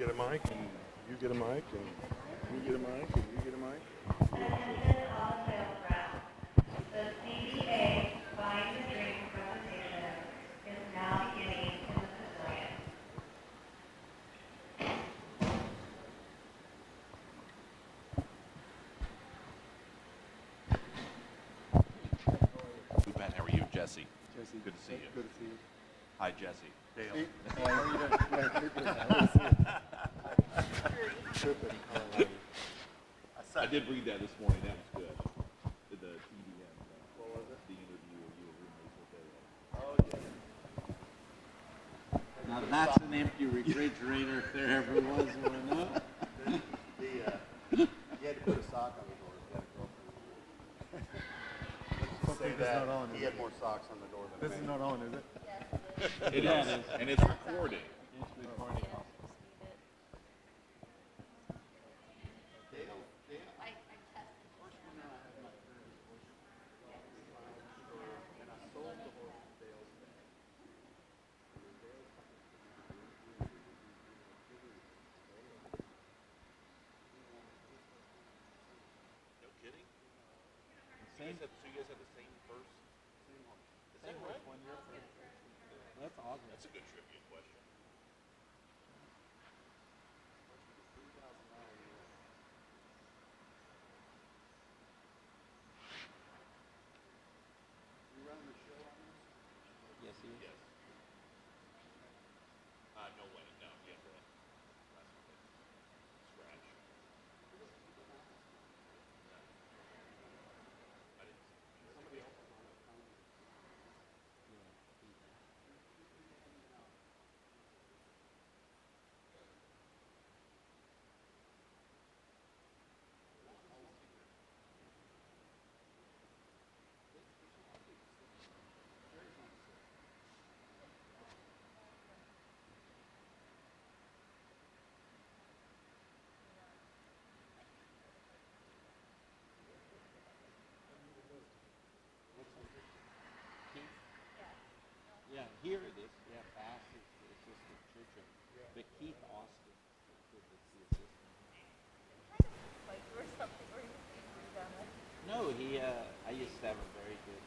get a mic, and you get a mic, and you get a mic, and you get a mic. Attention all sales reps. The CBA Buying the Dream presentation is now beginning in the pavilion. Ben, how are you? Jesse. Jesse. Good to see you. Good to see you. Hi, Jesse. Dale. How are you doing? Yeah, good, good. Good to see you. Tripping. I did read that this morning. That was good. The TDM. What was it? The interview you were roommates with Dale. Oh, yeah. Now that's an empty refrigerator if there ever was one, huh? You had to put a sock on the door. You had a girlfriend. Let's just say that he had more socks on the door than This me. is not on, is it? It is, and it's recorded. It's recording. No kidding? So you guys had the same first? Is that right? That's awesome. That's a good trivia question. You running the show on this? Yes, he is. Yes. No way. No, you have to scratch. I didn't see. Somebody else was on it. Yeah, here it is. Yeah, Bass is the assistant church. But Keith Austin is the assistant. Like or something, or you done it. No, I used to have a very good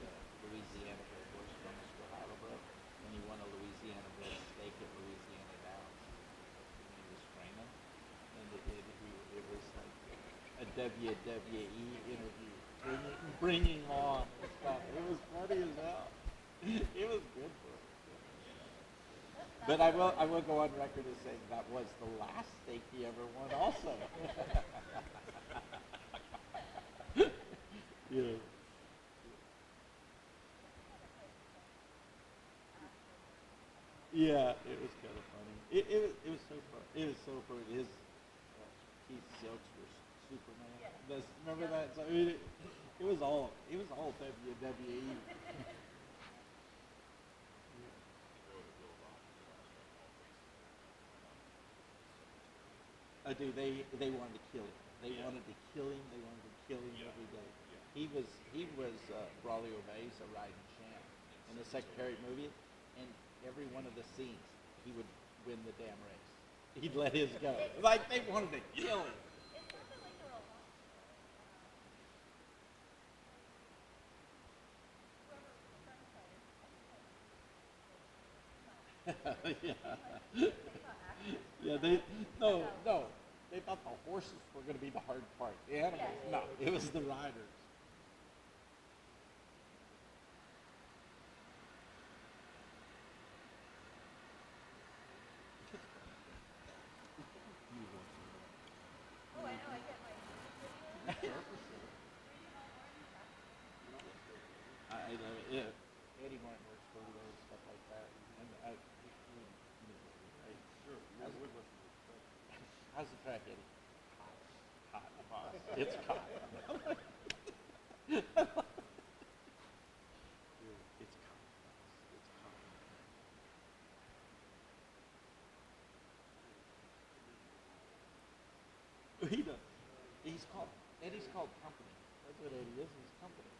Louisiana Bear horse from Mr. Heidelberg when he won a Louisiana Bear stake at Louisiana Downs when he was training. And it was like a WWE interview, bringing on and stuff. It was funny as hell. It was good for him. But I will go on record as saying that was the last stake he ever won also. Yeah. Yeah, it was kind of funny. It was so fun. It was so funny. His Keith Silks were Superman. Remember that? So it was all WWE. Dude, they wanted to kill him. They wanted to kill him. They wanted to kill him every day. He was Braulio Veza riding champ in the Secretary movie, and every one of the scenes he would win the damn race. He'd let his go. Like they wanted to kill him. Yeah. Yeah, no. They thought the horses were going to be the hard part. The animals, no, it was the riders. Oh, I know, I get my I know, yeah. Eddie Martin works for and stuff like that. And right? Sure. How's the track, Eddie? Hot. It's hot. It's hot. He does. Eddie's called company. That's what Eddie is. He's company.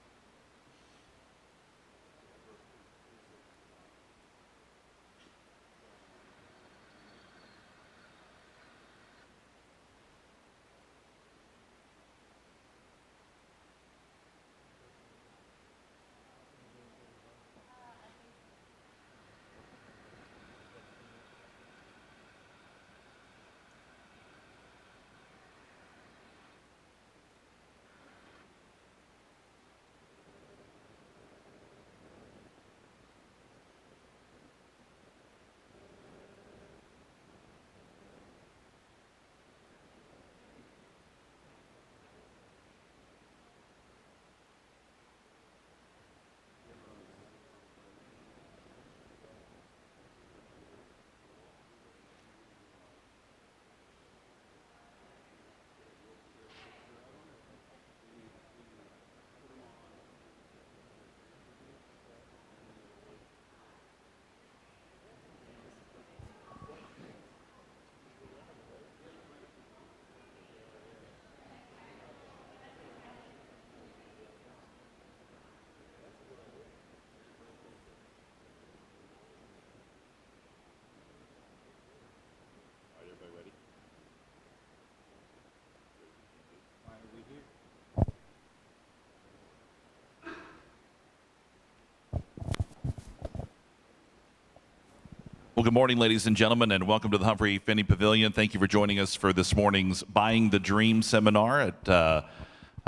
Well, good morning, ladies and gentlemen, and welcome to the Humphrey Finney Pavilion. Thank you for joining us for this morning's Buying the Dream seminar.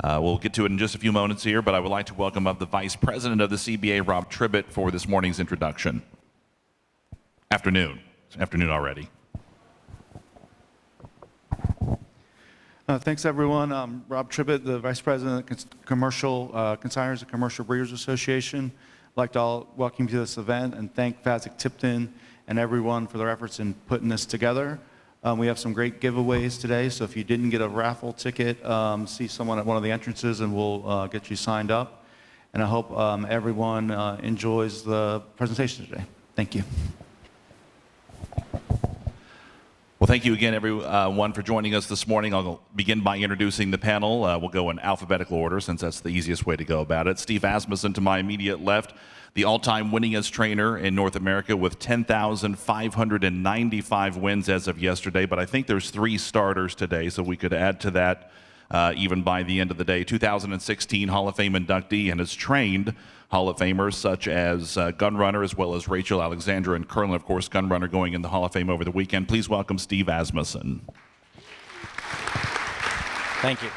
We'll get to it in just a few moments here, but I would like to welcome up the Vice President of the CBA, Rob Tribbett, for this morning's introduction. Afternoon. It's afternoon already. Thanks, everyone. I'm Rob Tribbett, the Vice President of Commercial Consignors and Commercial Breeders Association. I'd like to welcome you to this event and thank Physicality and everyone for their efforts in putting this together. We have some great giveaways today, so if you didn't get a raffle ticket, see someone at one of the entrances and we'll get you signed up. And I hope everyone enjoys the presentation today. Thank you. Well, thank you again, everyone, for joining us this morning. I'll begin by introducing the panel. We'll go in alphabetical order, since that's the easiest way to go about it. Steve Asmussen to my immediate left, the all-time winningest trainer in North America with 10,595 wins as of yesterday. But I think there's 3 starters today, so we could add to that even by the end of the day. 2016 Hall of Fame inductee and has trained Hall of Famers such as Gunrunner, as well as Rachel Alexandra and Curlin, of course, Gunrunner going in the Hall of Fame over the weekend. Please welcome Steve Asmussen. Thank you.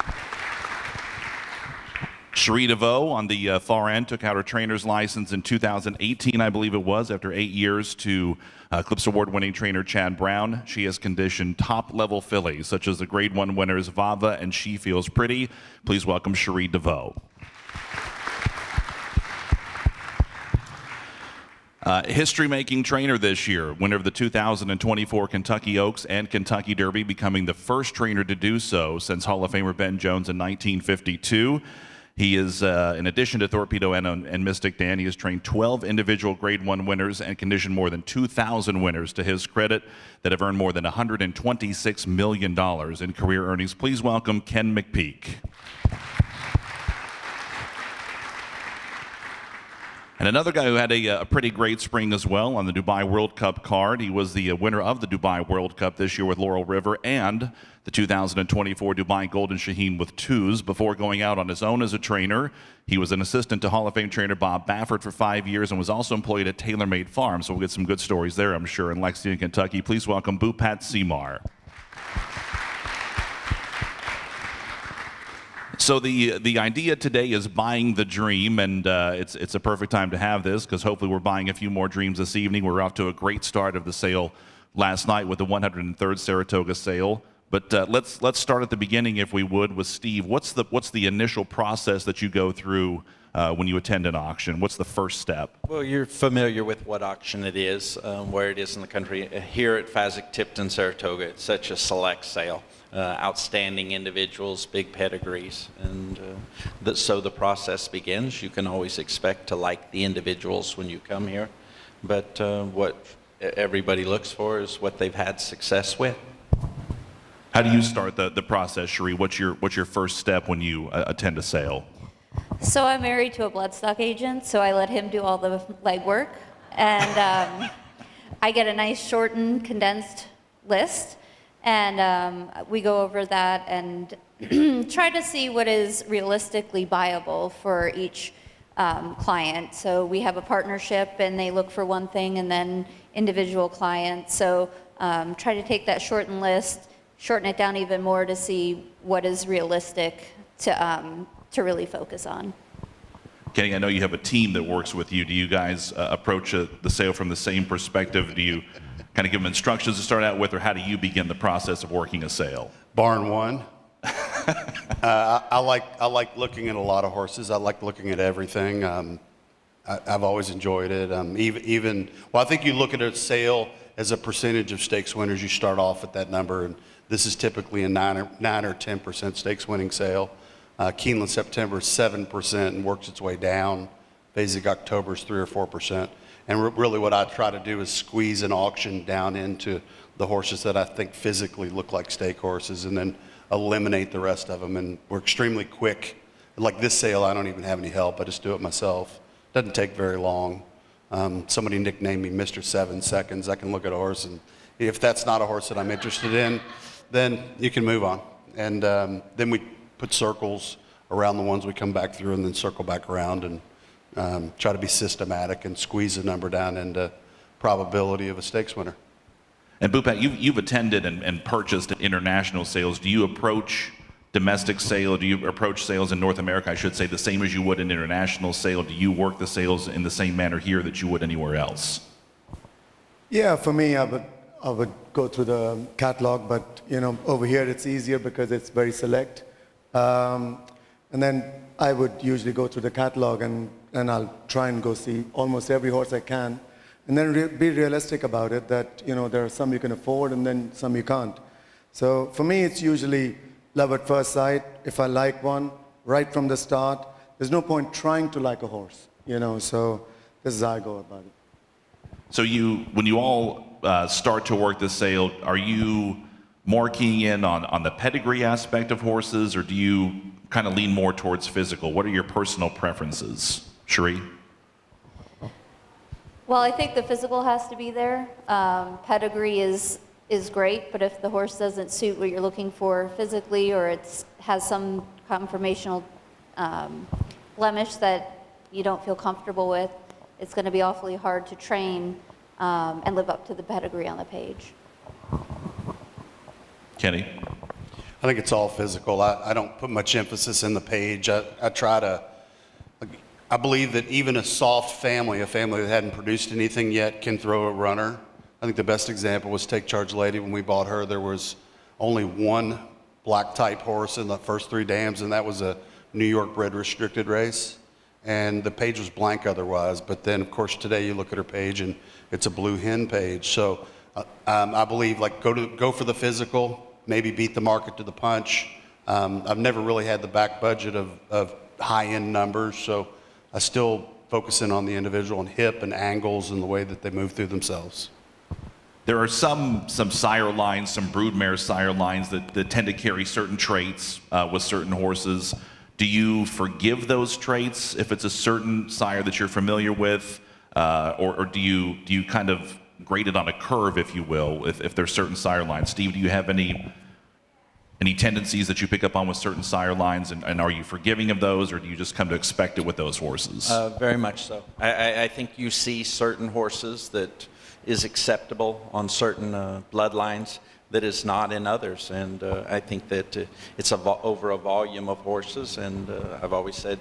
Cherie DeVoe on the far end took out her trainer's license in 2018, I believe it was, after 8 years to Clips Award-winning trainer Chad Brown. She has conditioned top-level fillies, such as the Grade 1 winners Vava and She Feels Pretty. Please welcome Cherie DeVoe. History-making trainer this year, winner of the 2024 Kentucky Oaks and Kentucky Derby, becoming the first trainer to do so since Hall of Famer Ben Jones in 1952. He is, in addition to Torpedo and Mystic Dan, he has trained 12 individual Grade 1 winners and conditioned more than 2,000 winners to his credit that have earned more than $126 million in career earnings. Please welcome Ken McPeak. And another guy who had a pretty great spring as well on the Dubai World Cup card. He was the winner of the Dubai World Cup this year with Laurel River and the 2024 Dubai Golden Shaheen with twos. Before going out on his own as a trainer, he was an assistant to Hall of Fame trainer Bob Baffert for 5 years and was also employed at TaylorMade Farm. So we'll get some good stories there, I'm sure, in Lexington, Kentucky. Please welcome Bhupat Seemar. So the idea today is buying the dream, and it's a perfect time to have this because hopefully we're buying a few more dreams this evening. We're off to a great start of the sale last night with the 103rd Saratoga sale. But let's start at the beginning, if we would, with Steve. What's the initial process that you go through when you attend an auction? What's the first step? Well, you're familiar with what auction it is, where it is in the country. Here at Physicality Saratoga, it's such a select sale. Outstanding individuals, big pedigrees, and so the process begins. You can always expect to like the individuals when you come here, but what everybody looks for is what they've had success with. How do you start the process, Cherie? What's your first step when you attend a sale? So I'm married to a bloodstock agent, so I let him do all the legwork, and I get a nice shortened, condensed list. And we go over that and try to see what is realistically buyable for each client. So we have a partnership and they look for one thing and then individual clients. So try to take that shortened list, shorten it down even more to see what is realistic to really focus on. Kenny, I know you have a team that works with you. Do you guys approach the sale from the same perspective? Do you kind of give them instructions to start out with, or how do you begin the process of working a sale? Barn one. I like looking at a lot of horses. I like looking at everything. I've always enjoyed it. I think you look at a sale as a percentage of stakes winners. You start off at that number, and this is typically a 9 or 10% stakes winning sale. Keeneland September is 7% and works its way down. Basic October is 3 or 4%. And really what I try to do is squeeze an auction down into the horses that I think physically look like stake horses and then eliminate the rest of them. And we're extremely quick. Like this sale, I don't even have any help. I just do it myself. Doesn't take very long. Somebody nicknamed me Mr. 7 Seconds. I can look at a horse, and if that's not a horse that I'm interested in, then you can move on. And then we put circles around the ones we come back through and then circle back around and try to be systematic and squeeze the number down into probability of a stakes winner. And Bhupat, you've attended and purchased international sales. Do you approach domestic sale? Do you approach sales in North America, I should say, the same as you would an international sale? Do you work the sales in the same manner here that you would anywhere else? Yeah, for me, I would go through the catalog, but over here it's easier because it's very select. And then I would usually go through the catalog and I'll try and go see almost every horse I can, and then be realistic about it that there are some you can afford and then some you can't. So for me, it's usually love at first sight. If I like one right from the start, there's no point trying to like a horse, so this is how I go about it. So when you all start to work the sale, are you more keying in on the pedigree aspect of horses, or do you kind of lean more towards physical? What are your personal preferences? Cherie? Well, I think the physical has to be there. Pedigree is great, but if the horse doesn't suit what you're looking for physically, or it has some conformational blemish that you don't feel comfortable with, it's going to be awfully hard to train and live up to the pedigree on the page. Kenny? I think it's all physical. I don't put much emphasis in the page. I believe that even a soft family, a family that hadn't produced anything yet, can throw a runner. I think the best example was Take Charge Lady. When we bought her, there was only one black type horse in the first 3 dams, and that was a New York bred restricted race. And the page was blank otherwise. But then, of course, today you look at her page and it's a blue hen page. So I believe go for the physical, maybe beat the market to the punch. I've never really had the back budget of high-end numbers, so I still focus in on the individual and hip and angles and the way that they move through themselves. There are some sire lines, some broodmare sire lines that tend to carry certain traits with certain horses. Do you forgive those traits if it's a certain sire that you're familiar with, or do you kind of grade it on a curve, if you will, if there's certain sire lines? Steve, do you have any tendencies that you pick up on with certain sire lines, and are you forgiving of those, or do you just come to expect it with those horses? Very much so. I think you see certain horses that is acceptable on certain bloodlines that is not in others, and I think that it's over a volume of horses, and I've always said,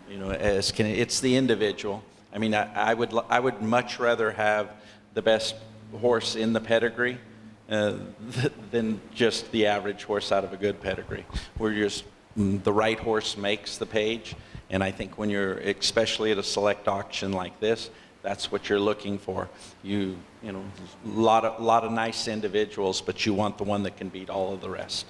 it's the individual. I mean, I would much rather have the best horse in the pedigree than just the average horse out of a good pedigree. The right horse makes the page, and I think when you're, especially at a select auction like this, that's what you're looking for. A lot of nice individuals, but you want the one that can beat all of the rest.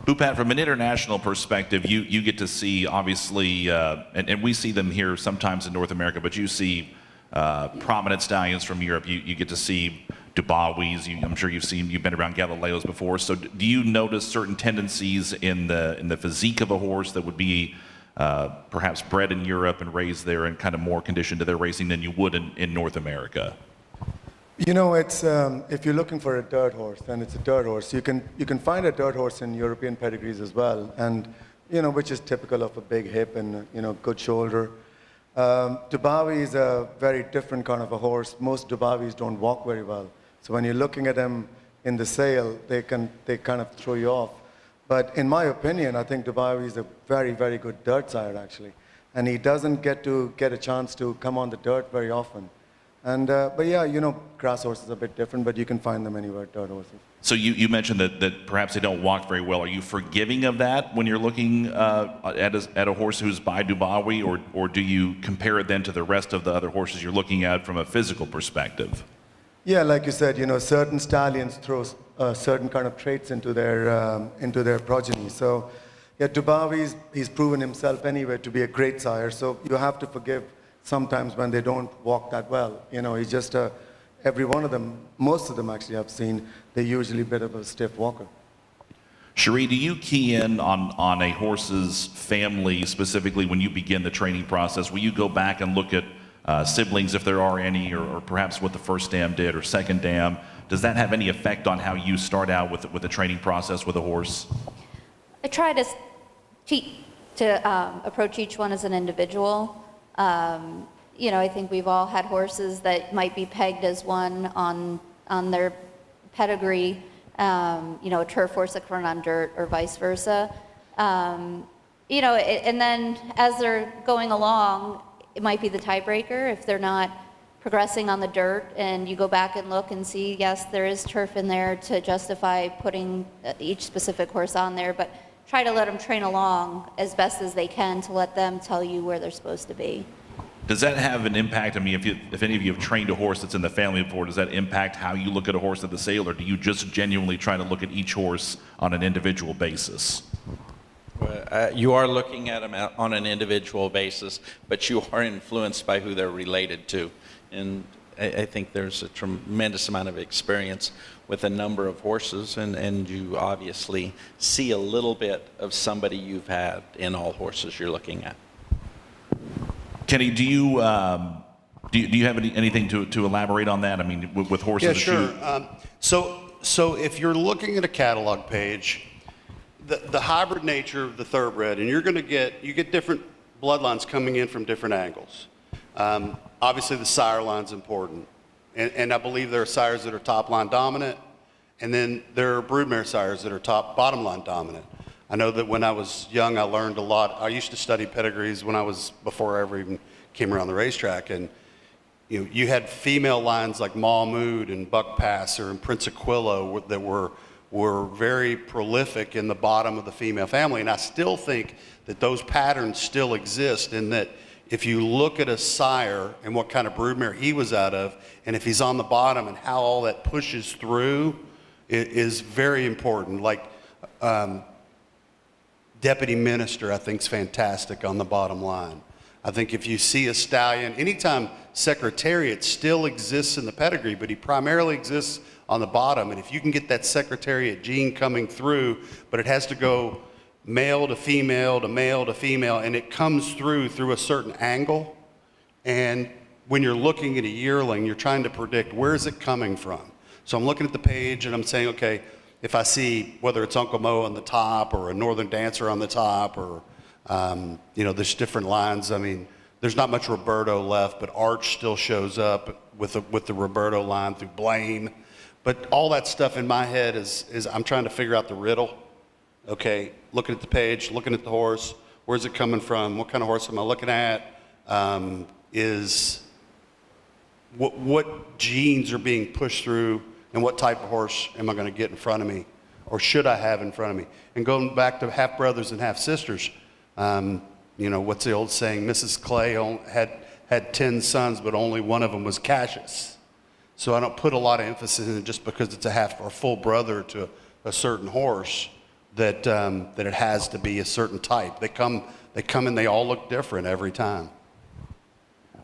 Bhupat, from an international perspective, you get to see, obviously, and we see them here sometimes in North America, but you see prominent stallions from Europe. You get to see Dubawis. I'm sure you've been around Galileos before. So do you notice certain tendencies in the physique of a horse that would be perhaps bred in Europe and raised there and kind of more conditioned to their racing than you would in North America? It's if you're looking for a dirt horse, then it's a dirt horse. You can find a dirt horse in European pedigrees as well, and which is typical of a big hip and good shoulder. Dubawi is a very different kind of a horse. Most Dubawis don't walk very well, so when you're looking at them in the sale, they kind of throw you off. But in my opinion, I think Dubawi is a very, very good dirt sire actually, and he doesn't get a chance to come on the dirt very often. And but yeah, grass horses are a bit different, but you can find them anywhere, dirt horses. So you mentioned that perhaps they don't walk very well. Are you forgiving of that when you're looking at a horse who's by Dubawi, or do you compare it then to the rest of the other horses you're looking at from a physical perspective? Yeah, like you said, certain stallions throw certain kind of traits into their progeny. So yeah, Dubawi, he's proven himself anyway to be a great sire. So you have to forgive sometimes when they don't walk that well. He's just every one of them, most of them actually I've seen, they're usually a bit of a stiff walker. Cherie, do you key in on a horse's family specifically when you begin the training process? Will you go back and look at siblings if there are any, or perhaps what the first dam did or second dam? Does that have any effect on how you start out with the training process with a horse? I try to approach each one as an individual. I think we've all had horses that might be pegged as one on their pedigree, a turf horse that can run on dirt or vice versa. And then as they're going along, it might be the tiebreaker if they're not progressing on the dirt, and you go back and look and see, yes, there is turf in there to justify putting each specific horse on there, but try to let them train along as best as they can to let them tell you where they're supposed to be. Does that have an impact? I mean, if any of you have trained a horse that's in the family before, does that impact how you look at a horse at the sale, or do you just genuinely try to look at each horse on an individual basis? You are looking at them on an individual basis, but you are influenced by who they're related to. And I think there's a tremendous amount of experience with a number of horses, and you obviously see a little bit of somebody you've had in all horses you're looking at. Kenny, do you have anything to elaborate on that? I mean, with horses. Yeah, sure. So if you're looking at a catalog page, the hybrid nature of the thoroughbred, and you get different bloodlines coming in from different angles. Obviously, the sire line's important, and I believe there are sires that are top line dominant, and then there are broodmare sires that are bottom line dominant. I know that when I was young, I learned a lot. I used to study pedigrees before I ever even came around the racetrack, and you had female lines like Mahmood and Buck Passer and Prince Aquilo that were very prolific in the bottom of the female family, and I still think that those patterns still exist, in that if you look at a sire and what kind of broodmare he was out of, and if he's on the bottom and how all that pushes through, it is very important. Like Deputy Minister, I think, is fantastic on the bottom line. I think if you see a stallion, anytime Secretariat still exists in the pedigree, but he primarily exists on the bottom, and if you can get that Secretariat gene coming through, but it has to go male to female to male to female, and it comes through a certain angle. And when you're looking at a yearling, you're trying to predict where is it coming from. So I'm looking at the page and I'm saying, okay, if I see whether it's Uncle Mo on the top or a Northern Dancer on the top, or there's different lines. I mean, there's not much Roberto left, but Arch still shows up with the Roberto line through Blame. But all that stuff in my head is I'm trying to figure out the riddle. Okay, looking at the page, looking at the horse, where's it coming from? What kind of horse am I looking at? What genes are being pushed through, and what type of horse am I going to get in front of me, or should I have in front of me? And going back to half brothers and half sisters, what's the old saying? Mrs. Clay had 10 sons, but only one of them was Cassius. So I don't put a lot of emphasis in it just because it's a half or full brother to a certain horse, that it has to be a certain type. They come and they all look different every time.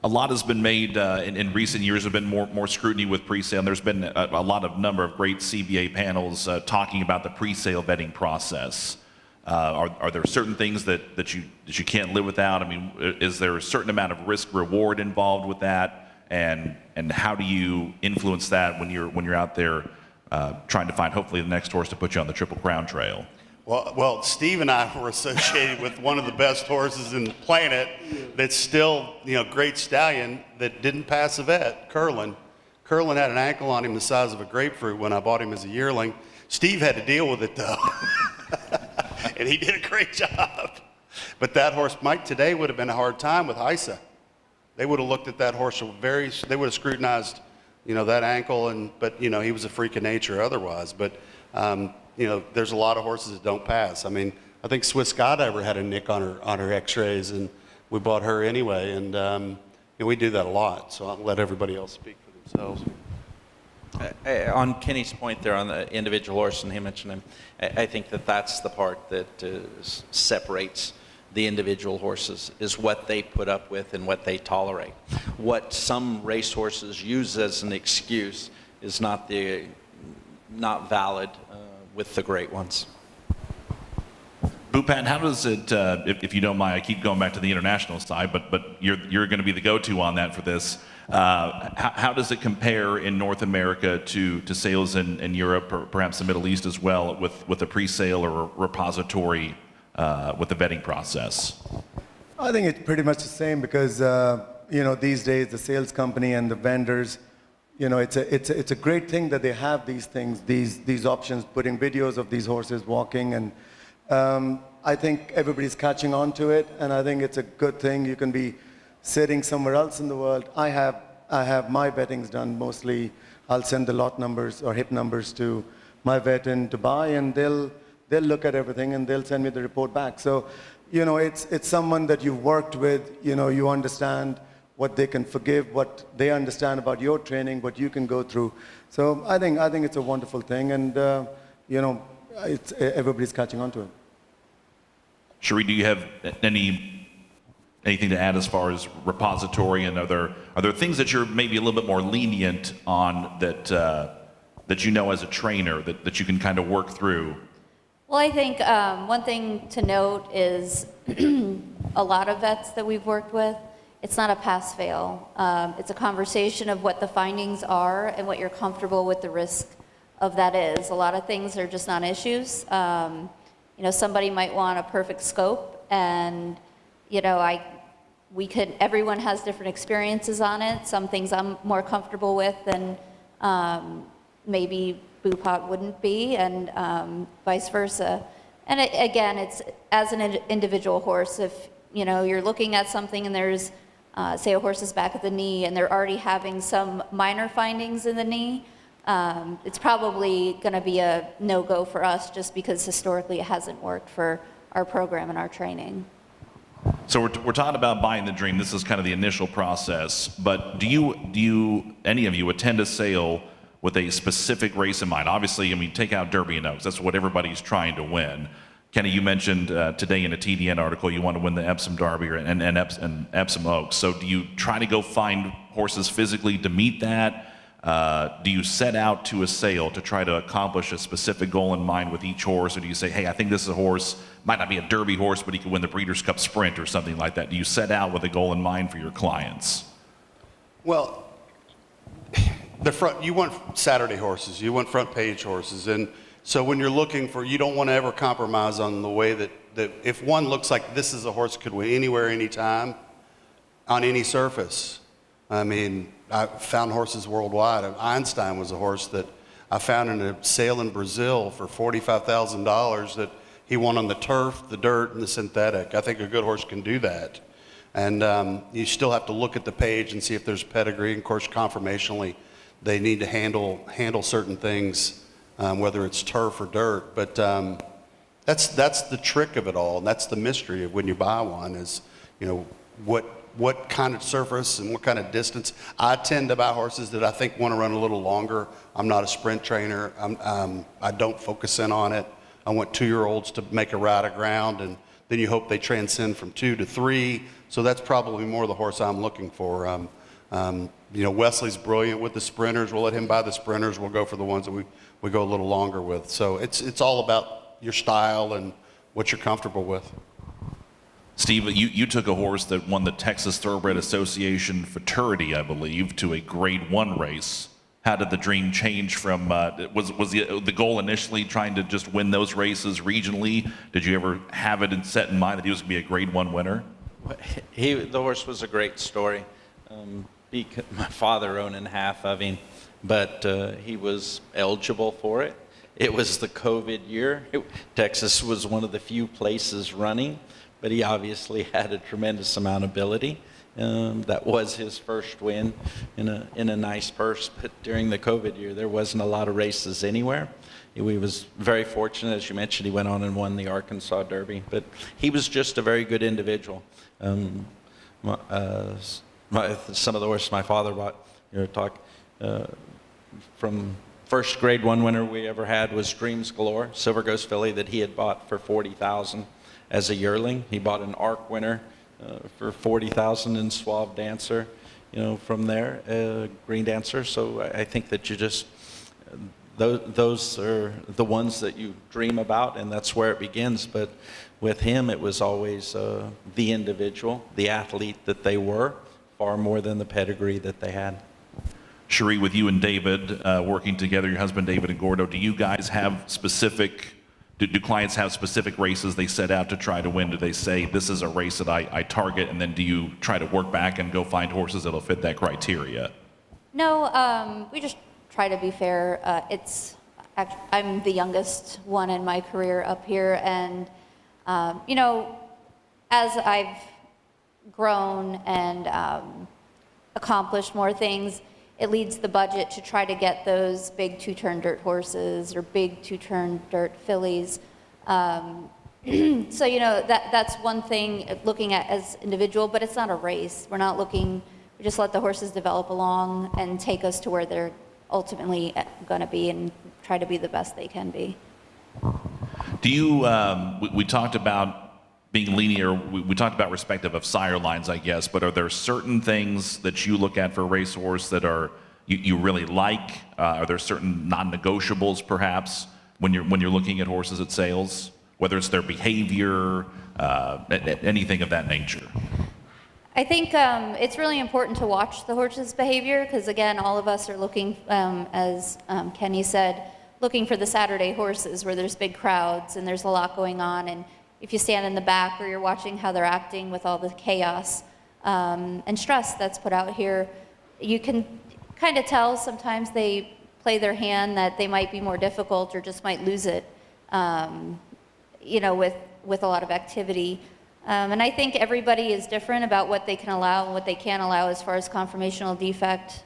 A lot has been made in recent years. There's been more scrutiny with pre-sale. And there's been a number of great CBA panels talking about the pre-sale vetting process. Are there certain things that you can't live without? I mean, is there a certain amount of risk reward involved with that? And how do you influence that when you're out there trying to find hopefully the next horse to put you on the Triple Crown trail? Well, Steve and I were associated with one of the best horses in the planet that's still, great stallion that didn't pass a vet, Curlin. Curlin had an ankle on him the size of a grapefruit when I bought him as a yearling. Steve had to deal with it, though. And he did a great job. But that horse, Mike, today would have been a hard time with Isa. They would have looked at that horse they would have scrutinized, that ankle, but he was a freak of nature otherwise. But, there's a lot of horses that don't pass. I mean, I think Swiss Godiver had a nick on her x-rays, and we bought her anyway. And we do that a lot, so I'll let everybody else speak for themselves. On Kenny's point there on the individual horse, and he mentioned him, I think that's the part that separates the individual horses, is what they put up with and what they tolerate. What some racehorses use as an excuse is not valid with the great ones. Bupan, how does it, if you don't mind, I keep going back to the international side, but you're going to be the go-to on that for this. How does it compare in North America to sales in Europe, or perhaps the Middle East as well, with a pre-sale or a repository with the vetting process? I think it's pretty much the same, because these days, the sales company and the vendors, it's a great thing that they have these things, these options, putting videos of these horses walking, and I think everybody's catching on to it, and I think it's a good thing. You can be sitting somewhere else in the world. I have my vettings done mostly. I'll send the lot numbers or hip numbers to my vet in Dubai, and they'll look at everything and they'll send me the report back. So, it's someone that you've worked with. You understand what they can forgive, what they understand about your training, what you can go through. So I think it's a wonderful thing, and everybody's catching on to it. Cherie, do you have anything to add as far as repository, and are there things that you're maybe a little bit more lenient on that as a trainer that you can kind of work through? Well, I think one thing to note is a lot of vets that we've worked with, it's not a pass-fail. It's a conversation of what the findings are and what you're comfortable with the risk of that is. A lot of things are just non-issues. Somebody might want a perfect scope, and everyone has different experiences on it. Some things I'm more comfortable with than maybe BooPot wouldn't be, and vice versa. And again, it's as an individual horse. If you're looking at something and there's, say, a horse's back of the knee, and they're already having some minor findings in the knee, it's probably going to be a no-go for us, just because historically it hasn't worked for our program and our training. So we're talking about buying the dream. This is kind of the initial process. But do you any of you attend a sale with a specific race in mind? Obviously, take out Derby and Oaks. That's what everybody's trying to win. Kenny, you mentioned today in a TDN article you want to win the Epsom Derby and Epsom Oaks. So do you try to go find horses physically to meet that? Do you set out to a sale to try to accomplish a specific goal in mind with each horse? Or do you say, hey, I think this is a horse, might not be a Derby horse, but he could win the Breeders' Cup Sprint or something like that? Do you set out with a goal in mind for your clients? Well, you want Saturday horses, you want front page horses, and so when you're looking for, you don't want to ever compromise on the way that if one looks like this is a horse that could win anywhere, anytime, on any surface. I found horses worldwide. Einstein was a horse that I found in a sale in Brazil for $45,000 that he won on the turf, the dirt, and the synthetic. I think a good horse can do that. And you still have to look at the page and see if there's pedigree. And of course, conformationally, they need to handle certain things, whether it's turf or dirt. But that's the trick of it all, and that's the mystery of when you buy one is, what kind of surface and what kind of distance. I tend to buy horses that I think want to run a little longer. I'm not a sprint trainer. I don't focus in on it. I want 2-year-olds to make a ride of ground, and then you hope they transcend from 2 to 3. So that's probably more the horse I'm looking for. Wesley's brilliant with the sprinters. We'll let him buy the sprinters. We'll go for the ones that we go a little longer with. So it's all about your style and what you're comfortable with. Steve, you took a horse that won the Texas Thoroughbred Association Futurity, I believe, to a Grade 1 race. How did the dream change from, was the goal initially trying to just win those races regionally? Did you ever have it set in mind that he was going to be a Grade 1 winner? The horse was a great story. My father owned half of him, but he was eligible for it. It was the COVID year. Texas was one of the few places running, but he obviously had a tremendous amount of ability. That was his first win in a nice purse, but during the COVID year, there wasn't a lot of races anywhere. He was very fortunate, as you mentioned, he went on and won the Arkansas Derby, but he was just a very good individual. Some of the horses my father bought, from first Grade 1 winner we ever had was Dreams Galore, Silver Ghost filly that he had bought for $40,000 as a yearling. He bought an ARC winner for $40,000 in Suave Dancer, from there, Green Dancer. So I think that those are the ones that you dream about, and that's where it begins. But with him, it was always the individual, the athlete that they were, far more than the pedigree that they had. Cherie, with you and David working together, your husband David and Gordo, do you guys have specific Do clients have specific races they set out to try to win? Do they say, this is a race that I target, and then do you try to work back and go find horses that'll fit that criteria? No, we just try to be fair. I'm the youngest one in my career up here, and you know, as I've grown and accomplished more things, it leads the budget to try to get those big two-turn dirt horses or big two-turn dirt fillies. So, you know, that's one thing looking at as individual, but it's not a race. We're not looking, we just let the horses develop along and take us to where they're ultimately going to be and try to be the best they can be. Do you, we talked about being linear, we talked about respective of sire lines, I guess, but are there certain things that you look at for a racehorse that are you really like? Are there certain non-negotiables, perhaps, when you're looking at horses at sales, whether it's their behavior, anything of that nature? I think it's really important to watch the horse's behavior because, again, all of us are looking, as Kenny said, looking for the Saturday horses where there's big crowds and there's a lot going on. And if you stand in the back or you're watching how they're acting with all the chaos and stress that's put out here, you can kind of tell sometimes they play their hand that they might be more difficult or just might lose it, you know, with a lot of activity. And I think everybody is different about what they can allow and what they can't allow as far as conformational defect.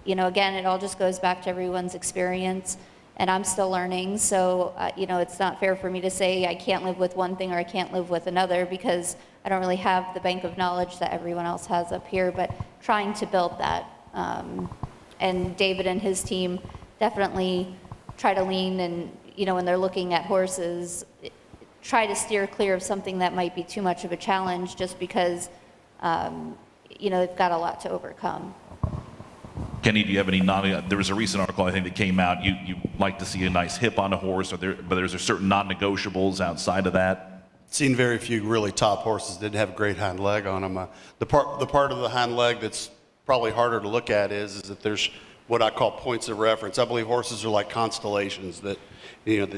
You know, again, it all just goes back to everyone's experience. And I'm still learning, so you know, it's not fair for me to say I can't live with one thing or I can't live with another because I don't really have the bank of knowledge that everyone else has up here, but trying to build that. And David and his team definitely try to lean and, you know, when they're looking at horses, try to steer clear of something that might be too much of a challenge just because, you know, they've got a lot to overcome. Kenny, do you have any there was a recent article, I think, that came out. You like to see a nice hip on a horse, but there's certain non-negotiables outside of that? Seen very few really top horses that have a great hind leg on them. The part of the hind leg that's probably harder to look at is that there's what I call points of reference. I believe horses are like constellations that, you know,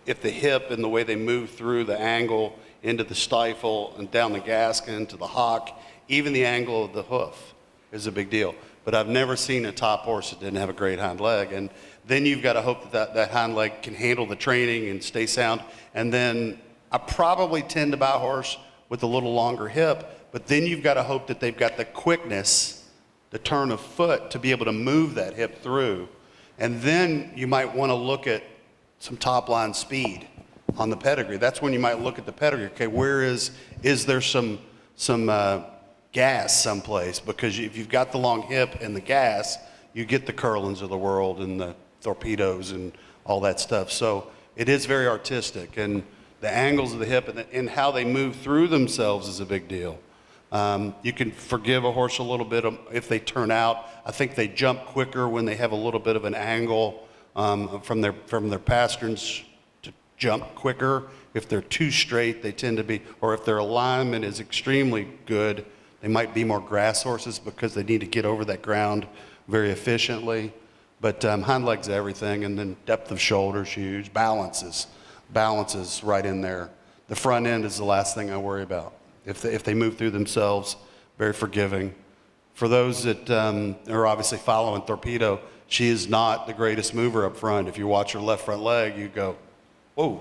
if the hip and the way they move through the angle into the stifle and down the gasket into the hock, even the angle of the hoof is a big deal. But I've never seen a top horse that didn't have a great hind leg. And then you've got to hope that hind leg can handle the training and stay sound. And then I probably tend to buy a horse with a little longer hip, but then you've got to hope that they've got the quickness, the turn of foot to be able to move that hip through. And then you might want to look at some top line speed on the pedigree. That's when you might look at the pedigree. Okay, where is there some gas someplace? Because if you've got the long hip and the gas, you get the Curlins of the world and the Torpedoes and all that stuff. So it is very artistic, and the angles of the hip and how they move through themselves is a big deal. You can forgive a horse a little bit if they turn out. I think they jump quicker when they have a little bit of an angle from their pasterns to jump quicker. If they're too straight, they tend to be, or if their alignment is extremely good, they might be more grass horses because they need to get over that ground very efficiently. But hind legs everything, and then depth of shoulder is huge. Balance is right in there. The front end is the last thing I worry about. If they move through themselves, very forgiving. For those that are obviously following Torpedo, she is not the greatest mover up front. If you watch her left front leg, you go, whoa.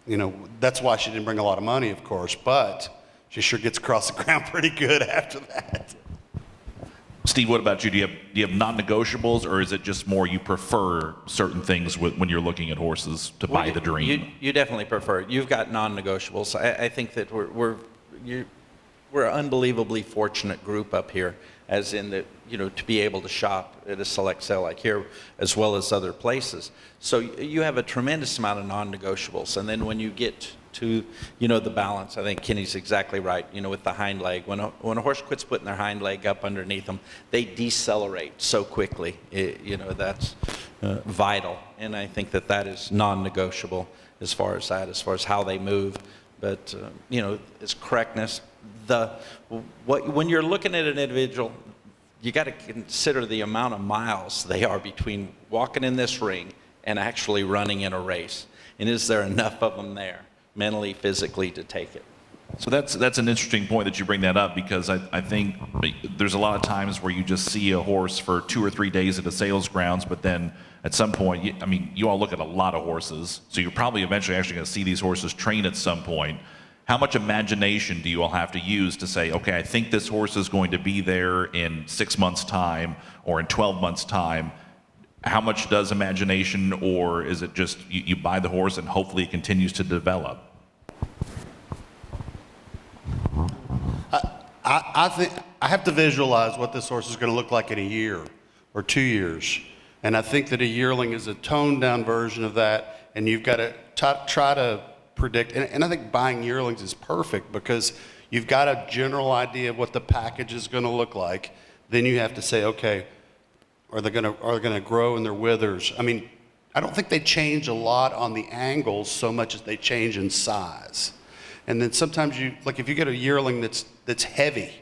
You know, that's why she didn't bring a lot of money, of course, but she sure gets across the ground pretty good after that. Steve, what about you? Do you have non-negotiables, or is it just more you prefer certain things when you're looking at horses to buy the dream? You definitely prefer it. You've got non-negotiables. I think that we're an unbelievably fortunate group up here, as in that, you know, to be able to shop at a select sale like here, as well as other places. So you have a tremendous amount of non-negotiables, and then when you get to, you know, the balance, I think Kenny's exactly right. You know, with the hind leg, when a horse quits putting their hind leg up underneath them, they decelerate so quickly. You know, that's vital, and I think that is non-negotiable as far as how they move. But you know, it's correctness. When you're looking at an individual, you got to consider the amount of miles they are between walking in this ring and actually running in a race? And is there enough of them there, mentally, physically, to take it? So that's an interesting point that you bring that up, because I think there's a lot of times where you just see a horse for 2 or 3 days at the sales grounds, but then at some point, you all look at a lot of horses, so you're probably eventually actually going to see these horses train at some point. How much imagination do you all have to use to say, okay, I think this horse is going to be there in 6 months' time or in 12 months' time? How much does imagination, or is it just you buy the horse and hopefully it continues to develop? I think I have to visualize what this horse is going to look like in a year or 2 years. And I think that a yearling is a toned down version of that. And you've got to try to predict. And I think buying yearlings is perfect because you've got a general idea of what the package is going to look like. Then you have to say, okay, are they going to grow in their withers? I mean, I don't think they change a lot on the angles so much as they change in size. And then sometimes like if you get a yearling that's heavy,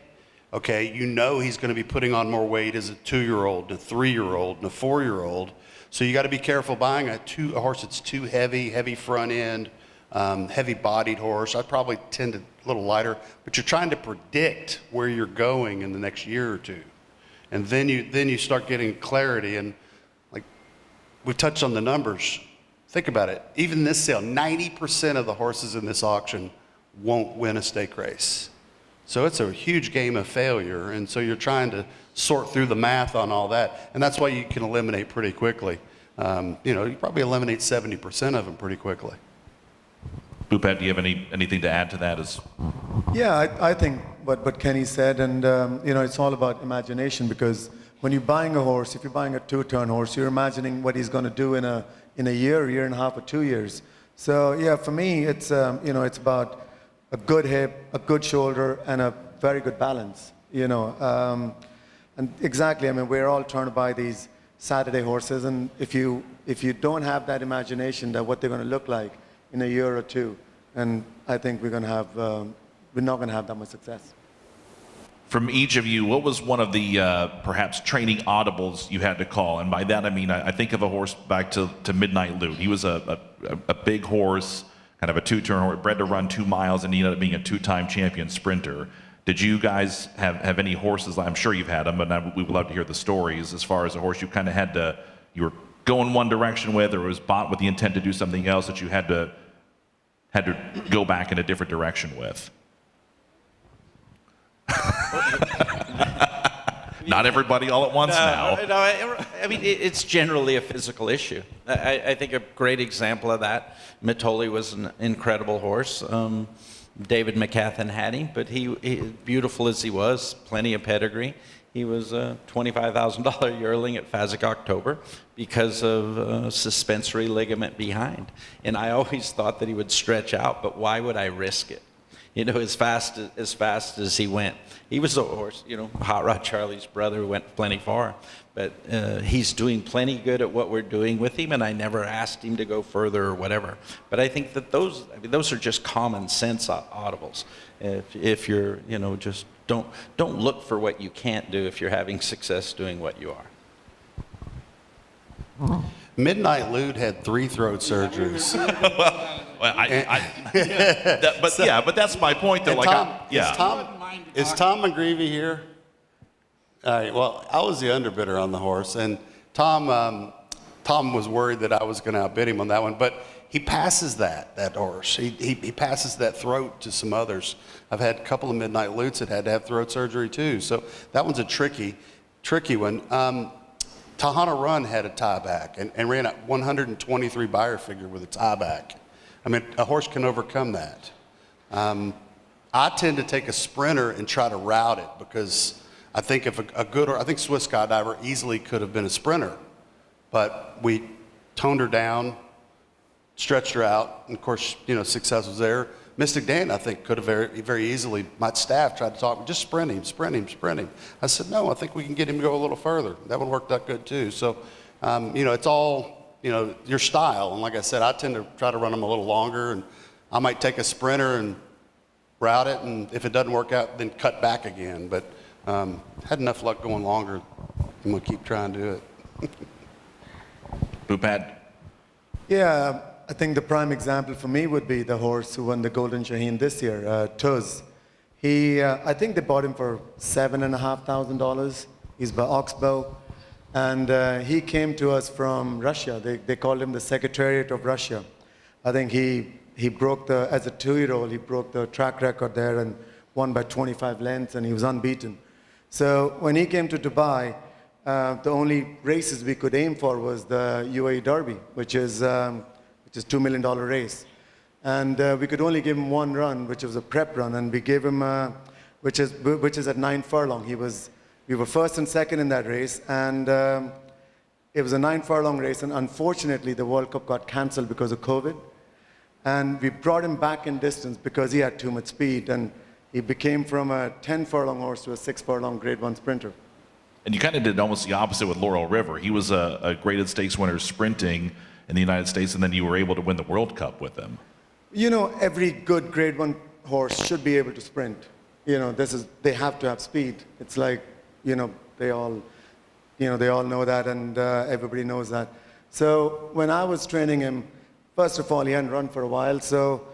okay, you know he's going to be putting on more weight as a 2-year-old, a 3-year-old, and a 4-year-old. So you got to be careful buying a horse that's too heavy front end, heavy-bodied horse. I'd probably tend to a little lighter, but you're trying to predict where you're going in the next year or two, and then you start getting clarity. And like we've touched on the numbers. Think about it. Even this sale, 90% of the horses in this auction won't win a stake race. So it's a huge game of failure, and so you're trying to sort through the math on all that, and that's why you can eliminate pretty quickly. You probably eliminate 70% of them pretty quickly. Bhupat, do you have anything to add to that? Yeah, I think what Kenny said, and it's all about imagination, because when you're buying a horse, if you're buying a 2-turn horse, you're imagining what he's going to do in a year and a half, or 2 years. So yeah, for me, it's it's about a good hip, a good shoulder, and a very good balance. And exactly, we're all trying to buy these Saturday horses, and if you don't have that imagination that what they're going to look like in a year or two, and I think we're not going to have that much success. From each of you, what was one of the perhaps training audibles you had to call? And by that I mean I think of a horse back to Midnight Loot. He was a big horse, kind of a 2-turn horse, bred to run 2 miles, and he ended up being a 2-time champion sprinter. Did you guys have any horses? I'm sure you've had them, but we would love to hear the stories as far as a horse you kind of you were going one direction with, or it was bought with the intent to do something else that you had to go back in a different direction with. Not everybody all at once now. No, it's generally a physical issue. I think a great example of that, Mitoli was an incredible horse. David McCathan had him, but he, beautiful as he was, plenty of pedigree, he was a $25,000 yearling at Phasic October because of suspensory ligament behind. And I always thought that he would stretch out, but why would I risk it? As fast as he went. He was a horse, Hot Rod Charlie's brother, who went plenty far. But he's doing plenty good at what we're doing with him, and I never asked him to go further or whatever. But I think that those are just common sense audibles. If you're, just don't look for what you can't do if you're having success doing what you are. Midnight Loot had 3 throat surgeries. But that's my point, though. Is Tom McGreevy here? All right. Well, I was the underbidder on the horse, and Tom was worried that I was going to outbid him on that one, but he passes that horse. He passes that throat to some others. I've had a couple of Midnight Loots that had to have throat surgery too, so that one's a tricky one. Tahana Run had a tie back and ran a 123 buyer figure with a tie back. A horse can overcome that. I tend to take a sprinter and try to route it because I think if I think Swiss Skydiver easily could have been a sprinter, but we toned her down, stretched her out, and of course, success was there. Mystic Dan, I think, could have very, very easily, my staff tried to talk, just sprint him. I said, no, I think we can get him to go a little further. That one worked out good too. So, it's all, your style. And like I said, I tend to try to run them a little longer, and I might take a sprinter and route it, and if it doesn't work out, then cut back again. But had enough luck going longer, I'm gonna keep trying to do it. Bhupat, Yeah, I think the prime example for me would be the horse who won the Golden Shaheen this year, Tuz. I think they bought him for $7,500. He's by Oxbow. And he came to us from Russia. They called him the Secretariat of Russia. I think he broke as a 2-year-old, he broke the track record there and won by 25 lengths, and he was unbeaten. So when he came to Dubai, the only races we could aim for was the UAE Derby, which is $2 million race. And we could only give him one run, which was a prep run, and we gave him, which is at 9 furlong. We were first and second in that race, and it was a 9 furlong race, and unfortunately the World Cup got cancelled because of COVID. And we brought him back in distance because he had too much speed, and he became from a 10 furlong horse to a 6 furlong Grade 1 sprinter. And you kind of did almost the opposite with Laurel River. He was a graded stakes winner sprinting in the United States, and then you were able to win the World Cup with him. You know, every good Grade 1 horse should be able to sprint. You know, they have to have speed. It's like, they all know that, and everybody knows that. So when I was training him, first of all, he hadn't run for a while, so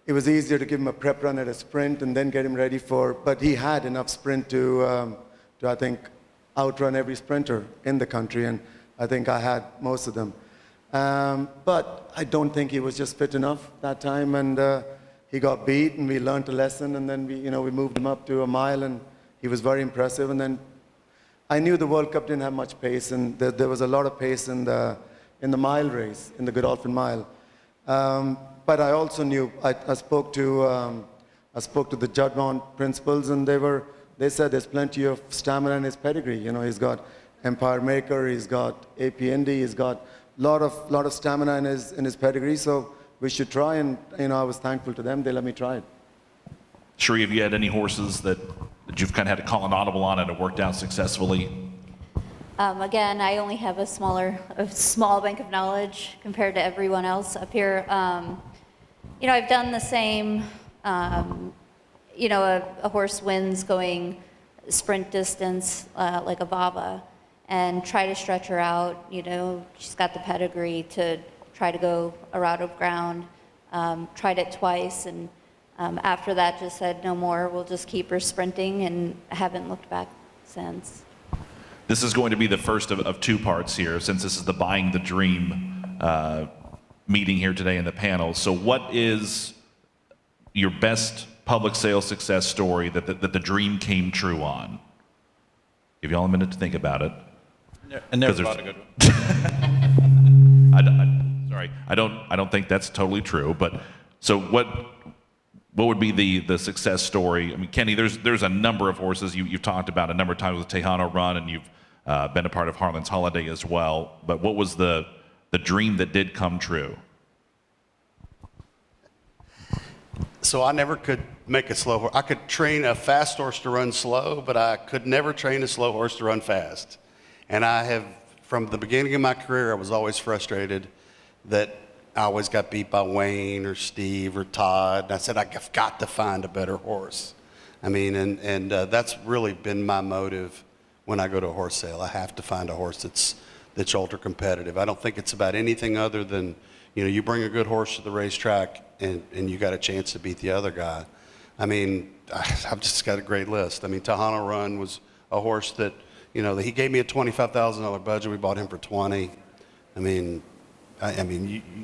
it was easier to give him a prep run at a sprint and then get him ready but he had enough sprint to I think, outrun every sprinter in the country, and I think I had most of them. But I don't think he was just fit enough that time, and he got beat, and we learned a lesson, and then we moved him up to a mile, and he was very impressive. And then I knew the World Cup didn't have much pace, and there was a lot of pace in the mile race, in the Godolphin Mile. But I also knew, I spoke to the Judmont principals, and they said there's plenty of stamina in his pedigree. He's got Empire Maker, he's got AP Indy, he's got a lot of stamina in his pedigree, so we should try, and I was thankful to them, they let me try it. Sheree, have you had any horses that you've kind of had to call an audible on and it worked out successfully? Again, I only have a small bank of knowledge compared to everyone else up here. I've done the same. A horse wins going sprint distance like a Baba, and try to stretch her out. She's got the pedigree to try to go a route of ground. Tried it twice, and after that just said no more. We'll just keep her sprinting, and haven't looked back since. This is going to be the first of 2 parts here, since this is the Buying the Dream meeting here today in the panel. So what is your best public sales success story that the dream came true on? Give you all a minute to think about it. I never bought a good one. Sorry, I don't think that's totally true. But so what would be the success story? I mean, Kenny, there's a number of horses you've talked about a number of times with Tejano Run, and you've been a part of Harlan's Holiday as well. But what was the dream that did come true? So I never could make a slow horse. I could train a fast horse to run slow, but I could never train a slow horse to run fast. And I have, from the beginning of my career, I was always frustrated that I always got beat by Wayne or Steve or Todd. And I said, I've got to find a better horse. I mean, and that's really been my motive when I go to a horse sale. I have to find a horse that's ultra competitive. I don't think it's about anything other than, you bring a good horse to the racetrack and you got a chance to beat the other guy. I mean, I've just got a great list. I mean, Tejano Run was a horse that, he gave me a $25,000 budget. We bought him for 20. I mean,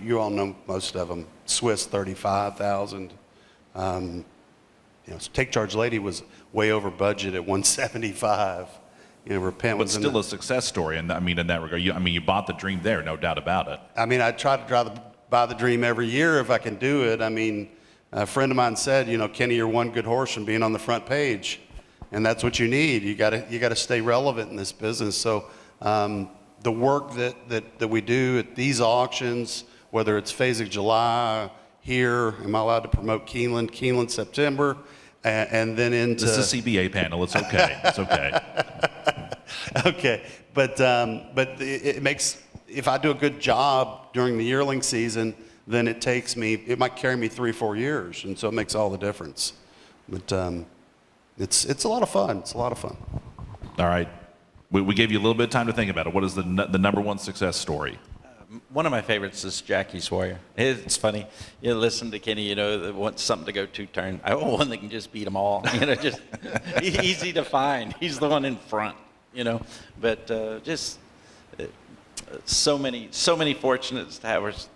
you all know most of them. Swiss, 35,000. Take Charge Lady was way over budget at 175. Repent But was still a success story, and in that regard. You bought the dream there, no doubt about it. I mean, I try to buy the dream every year if I can do it. I mean, a friend of mine said, Kenny, you're one good horse from being on the front page, and that's what you need. You got to stay relevant in this business. So the work that we do at these auctions, whether it's Phasic July here, am I allowed to promote Keeneland? Keeneland September, and then into this is a CBA panel. It's okay. It's okay. Okay, but it makes, if I do a good job during the yearling season, then it might carry me 3-4 years, and so it makes all the difference. But it's a lot of fun. It's a lot of fun. All right. We gave you a little bit of time to think about it. What is the number one success story? One of my favorites is Jackie's Warrior. It's funny. You listen to Kenny, that wants something to go two-turn. I want one that can just beat them all. Just easy to find. He's the one in front, But just so many fortunates to have.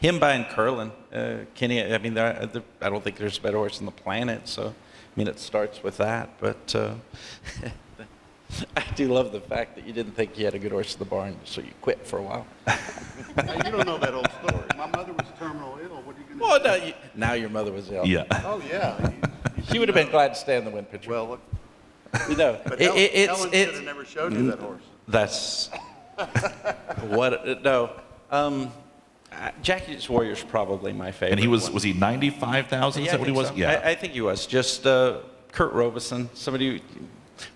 Him buying Curlin, Kenny, I don't think there's a better horse on the planet. So, it starts with that. But I do love the fact that you didn't think you had a good horse in the barn, so you quit for a while. You don't know that old story. My mother was terminal ill. What are you going to Well, do? now your mother was ill. Yeah. Oh, yeah. She would have been glad to stay in the win picture. Well, look. But Helen should have never showed you that horse. That's what. No, Jackie's Warrior's probably my favorite. And he was one. he 95,000? Is that what he was? So. Yeah. I think he was. Just Kurt Robeson, somebody who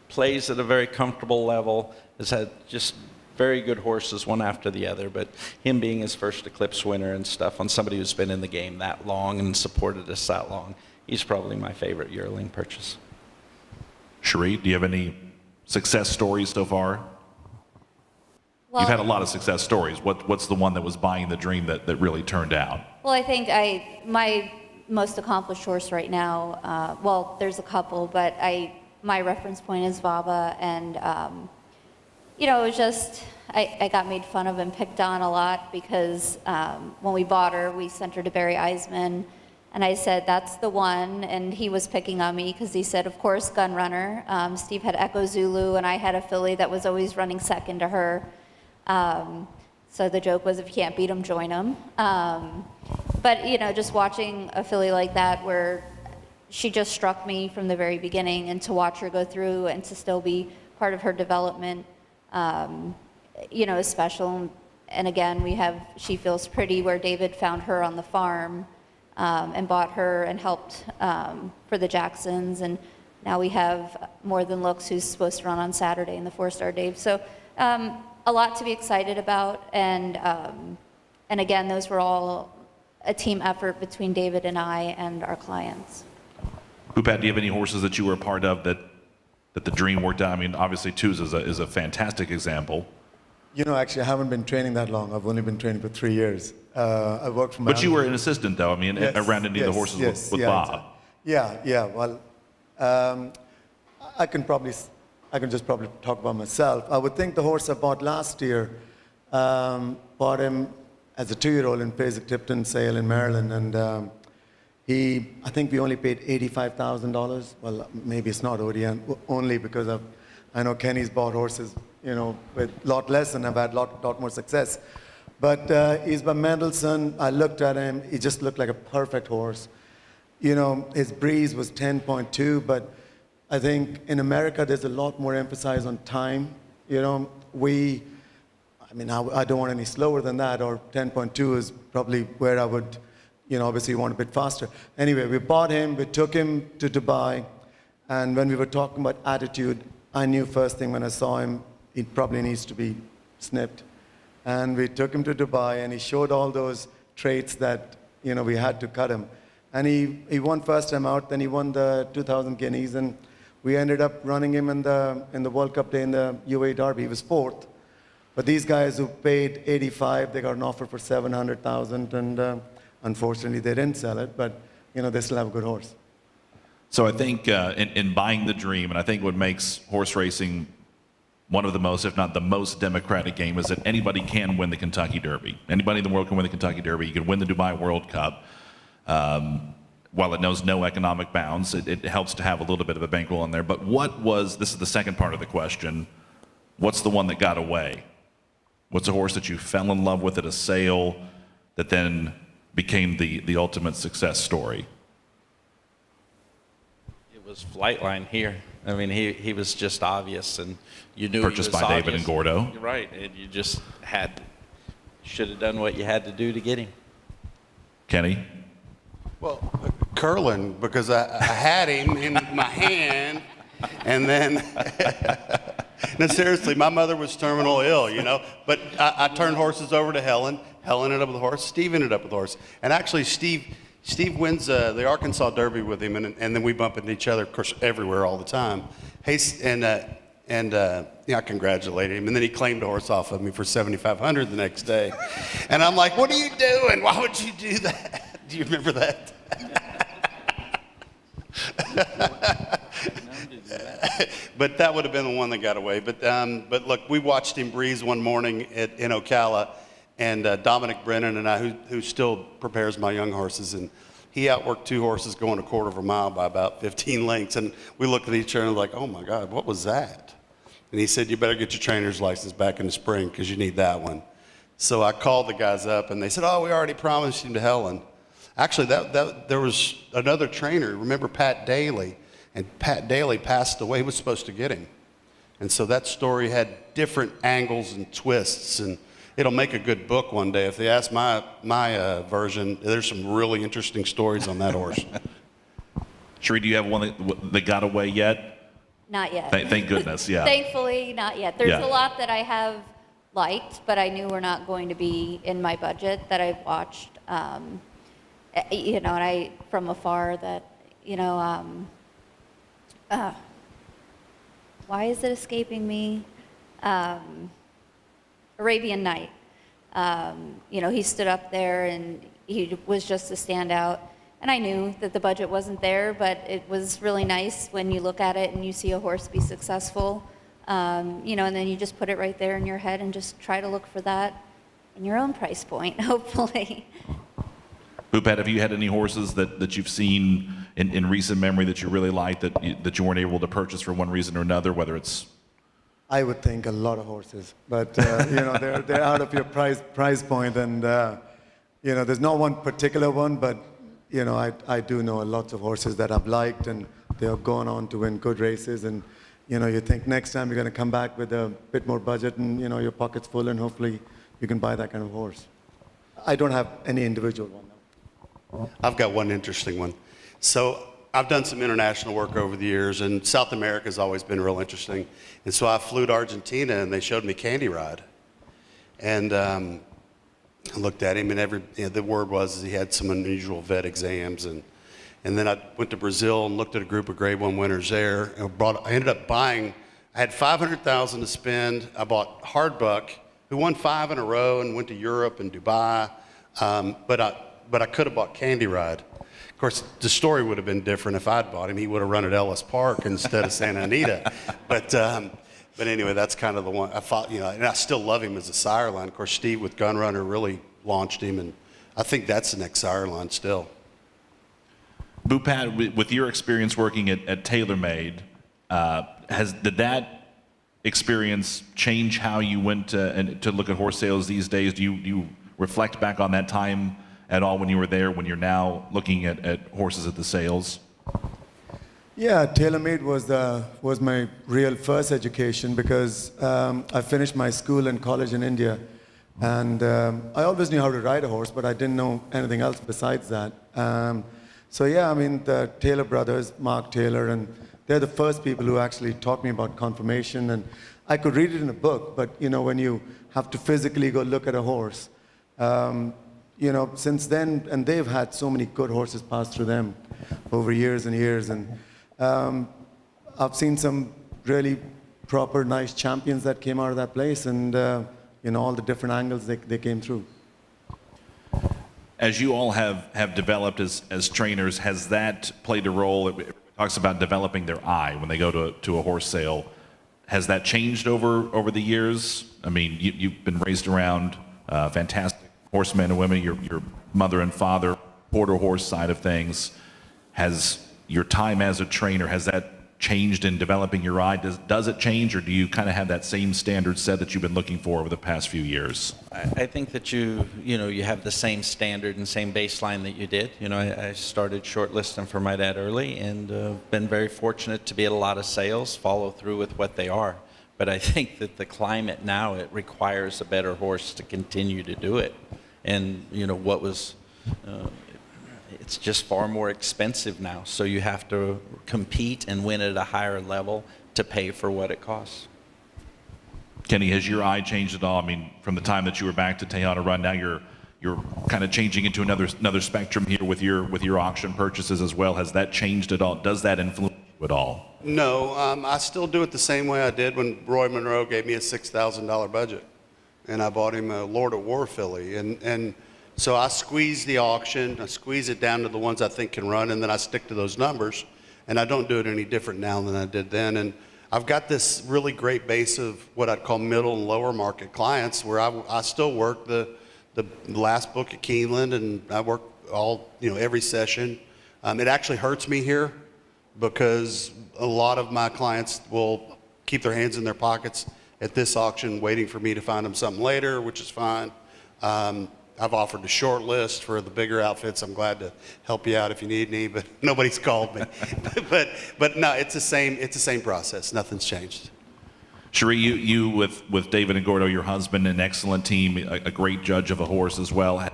plays at a very comfortable level, has had just very good horses one after the other, but him being his first Eclipse winner and stuff on somebody who's been in the game that long and supported us that long, he's probably my favorite yearling purchase. Cherie, do you have any success stories so far? Well, You've had a lot of success stories. What's the one that was buying the dream that really turned out? Well, I think my most accomplished horse right now, well, there's a couple, but my reference point is Vaba, and it was just, I got made fun of and picked on a lot because when we bought her, we sent her to Barry Eisman, and I said, that's the one, and he was picking on me because he said, of course, Gun Runner. Steve had Echo Zulu, and I had a filly that was always running second to her. So the joke was, if you can't beat them, join them. But, just watching a filly like that where she just struck me from the very beginning, and to watch her go through and to still be part of her development, is special. And again, She Feels Pretty, where David found her on the farm and bought her and helped for the Jacksons. And now we have More Than Looks, who's supposed to run on Saturday in the 4-star Dave. So a lot to be excited about. And again, those were all a team effort between David and I and our clients. Pupat, do you have any horses that you were a part of that the dream worked out? Obviously, Two's is a fantastic example. Actually, I haven't been training that long. I've only been training for 3 years. I worked for But you were an assistant, though. Around any of the horses with Bob. Yeah. Well, I can just probably talk about myself. I would think the horse I bought last year, bought him as a 2-year-old in Physicality sale in Maryland, and I think we only paid $85,000. Well, maybe it's not only because I know Kenny's bought horses, with a lot less, and I've had a lot more success. But he's by Mendelssohn. I looked at him. He just looked like a perfect horse. His breeze was 10.2, but I think in America there's a lot more emphasis on time. I don't want any slower than that, or 10.2 is probably where I would, obviously you want a bit faster. Anyway, we bought him, we took him to Dubai, and when we were talking about attitude, I knew first thing when I saw him, he probably needs to be snipped. And we took him to Dubai, and he showed all those traits that, we had to cut him. And he won first time out, then he won the 2,000 guineas, and we ended up running him in the World Cup day in the UAE Derby. He was 4th. But these guys who paid 85, they got an offer for 700,000, and unfortunately they didn't sell it, but they still have a good horse. So I think in buying the dream, and I think what makes horse racing one of the most, if not the most democratic game, is that anybody can win the Kentucky Derby. Anybody in the world can win the Kentucky Derby. You can win the Dubai World Cup. While it knows no economic bounds, it helps to have a little bit of a bankroll in there. But this is the second part of the question, what's the one that got away? What's a horse that you fell in love with at a sale that then became the ultimate success story? It was Flightline here. He was just obvious, and you knew Purchased he was by obvious. David and Gordo. You're right, and you just should have done what you had to do to get him. Kenny? Well, Curlin, because I had him in my hand, and then, no, seriously, my mother was terminal ill, but I turned horses over to Helen. Helen ended up with a horse. Steve ended up with a horse. And actually, Steve wins the Arkansas Derby with him, and then we bump into each other, of course, everywhere all the time. Hey, and And I congratulated him. And then he claimed a horse off of me for $7,500 the next day. And I'm like, what are you doing? Why would you do that? Do you remember that? But that would have been the one that got away. But look, we watched him breeze one morning in Ocala, and Dominic Brennan and I, who still prepares my young horses, and he outworked 2 horses going a quarter of a mile by about 15 lengths. And we looked at each other and like, oh my God, what was that? And he said, you better get your trainer's license back in the spring because you need that one. So I called the guys up, and they said, oh, we already promised him to Helen. Actually, there was another trainer, remember Pat Daly? And Pat Daly passed away, was supposed to get him. And so that story had different angles and twists, and it'll make a good book one day. If they ask my version, there's some really interesting stories on that horse. Sheree, do you have one that got away yet? Not yet. Thank goodness, yeah. Thankfully, not yet. There's Yeah. a lot that I have liked, but I knew were not going to be in my budget that I've watched, and I, from afar, that, why is it escaping me? Arabian Night. He stood up there and he was just a standout. And I knew that the budget wasn't there, but it was really nice when you look at it and you see a horse be successful, and then you just put it right there in your head and just try to look for that in your own price point, hopefully. Bhupat, have you had any horses that you've seen in recent memory that you really liked that you weren't able to purchase for one reason or another, whether it's... I would think a lot of horses, but they're out of your price point, and there's no one particular one, but I do know lots of horses that I've liked, and they have gone on to win good races, and you think next time you're going to come back with a bit more budget, and your pocket's full, and hopefully you can buy that kind of horse. I don't have any individual one. I've got one interesting one. So I've done some international work over the years, and South America has always been real interesting. And so I flew to Argentina, and they showed me Candy Ride. And I looked at him, and the word was he had some unusual vet exams. And then I went to Brazil and looked at a group of Grade 1 winners there. And I ended up buying, I had $500,000 to spend. I bought Hardbuck, who won 5 in a row and went to Europe and Dubai. But I could have bought Candy Ride. Of course, the story would have been different if I'd bought him. He would have run at Ellis Park instead of Santa Anita. But anyway, that's kind of the one. I thought, and I still love him as a sire line. Of course, Steve with Gunrunner really launched him, and I think that's the next sire line still. Bhupat, with your experience working at TaylorMade, did that experience change how you went to look at horse sales these days? Do you reflect back on that time at all when you were there, when you're now looking at horses at the sales? Yeah, TaylorMade was my real first education because I finished my school and college in India, and I always knew how to ride a horse, but I didn't know anything else besides that. The Taylor brothers, Mark Taylor, and they're the first people who actually taught me about conformation, and I could read it in a book, but when you have to physically go look at a horse, since then, and they've had so many good horses pass through them over years and years, and I've seen some really proper, nice champions that came out of that place, and all the different angles they came through. As you all have developed as trainers, has that played a role? It talks about developing their eye when they go to a horse sale. Has that changed over the years? I mean, you've been raised around fantastic horsemen and women, your mother and father, quarter horse side of things. Has your time as a trainer, has that changed in developing your eye? Does it change, or do you kind of have that same standard set that you've been looking for over the past few years? I think that you have the same standard and same baseline that you did. I started shortlisting for my dad early, and been very fortunate to be at a lot of sales, follow through with what they are. But I think that the climate now, it requires a better horse to continue to do it. And it's just far more expensive now. So you have to compete and win at a higher level to pay for what it costs. Kenny, has your eye changed at all? I mean, from the time that you were back to Tejana Run, now you're kind of changing into another spectrum here with your auction purchases as well. Has that changed at all? Does that influence at all? No, I still do it the same way I did when Roy Monroe gave me a $6,000 budget, and I bought him a Lord of War filly, and so I squeeze the auction, I squeeze it down to the ones I think can run, and then I stick to those numbers, and I don't do it any different now than I did then. And I've got this really great base of what I'd call middle and lower market clients, where I still work the last book at Keeneland, and I work all, every session. It actually hurts me here because a lot of my clients will keep their hands in their pockets at this auction waiting for me to find them something later, which is fine. I've offered a short list for the bigger outfits. I'm glad to help you out if you need any, but nobody's called me. but no, it's the same process. Nothing's changed. Cherie, you with David and Gordo, your husband, an excellent team, a great judge of a horse as well.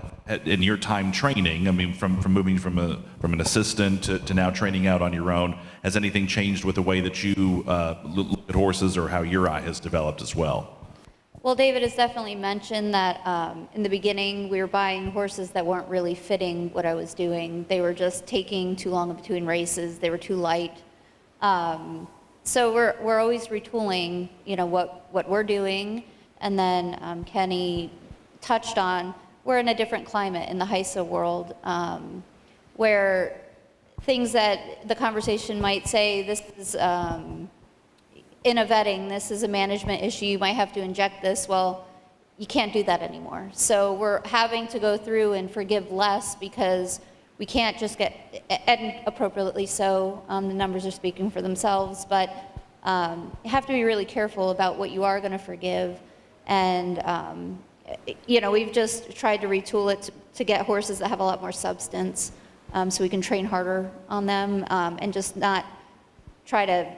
In your time training, I mean, from moving from an assistant to now training out on your own, has anything changed with the way that you look at horses, or how your eye has developed as well? Well, David has definitely mentioned that in the beginning we were buying horses that weren't really fitting what I was doing. They were just taking too long in between races. They were too light. So we're always retooling, what we're doing. And then Kenny touched on, we're in a different climate in the HISA world, where things that the conversation might say, this is in a vetting, this is a management issue, you might have to inject this. Well, you can't do that anymore. So we're having to go through and forgive less because we can't just get, and appropriately so, the numbers are speaking for themselves, but you have to be really careful about what you are going to forgive. And, we've just tried to retool it to get horses that have a lot more substance, so we can train harder on them, and just not try to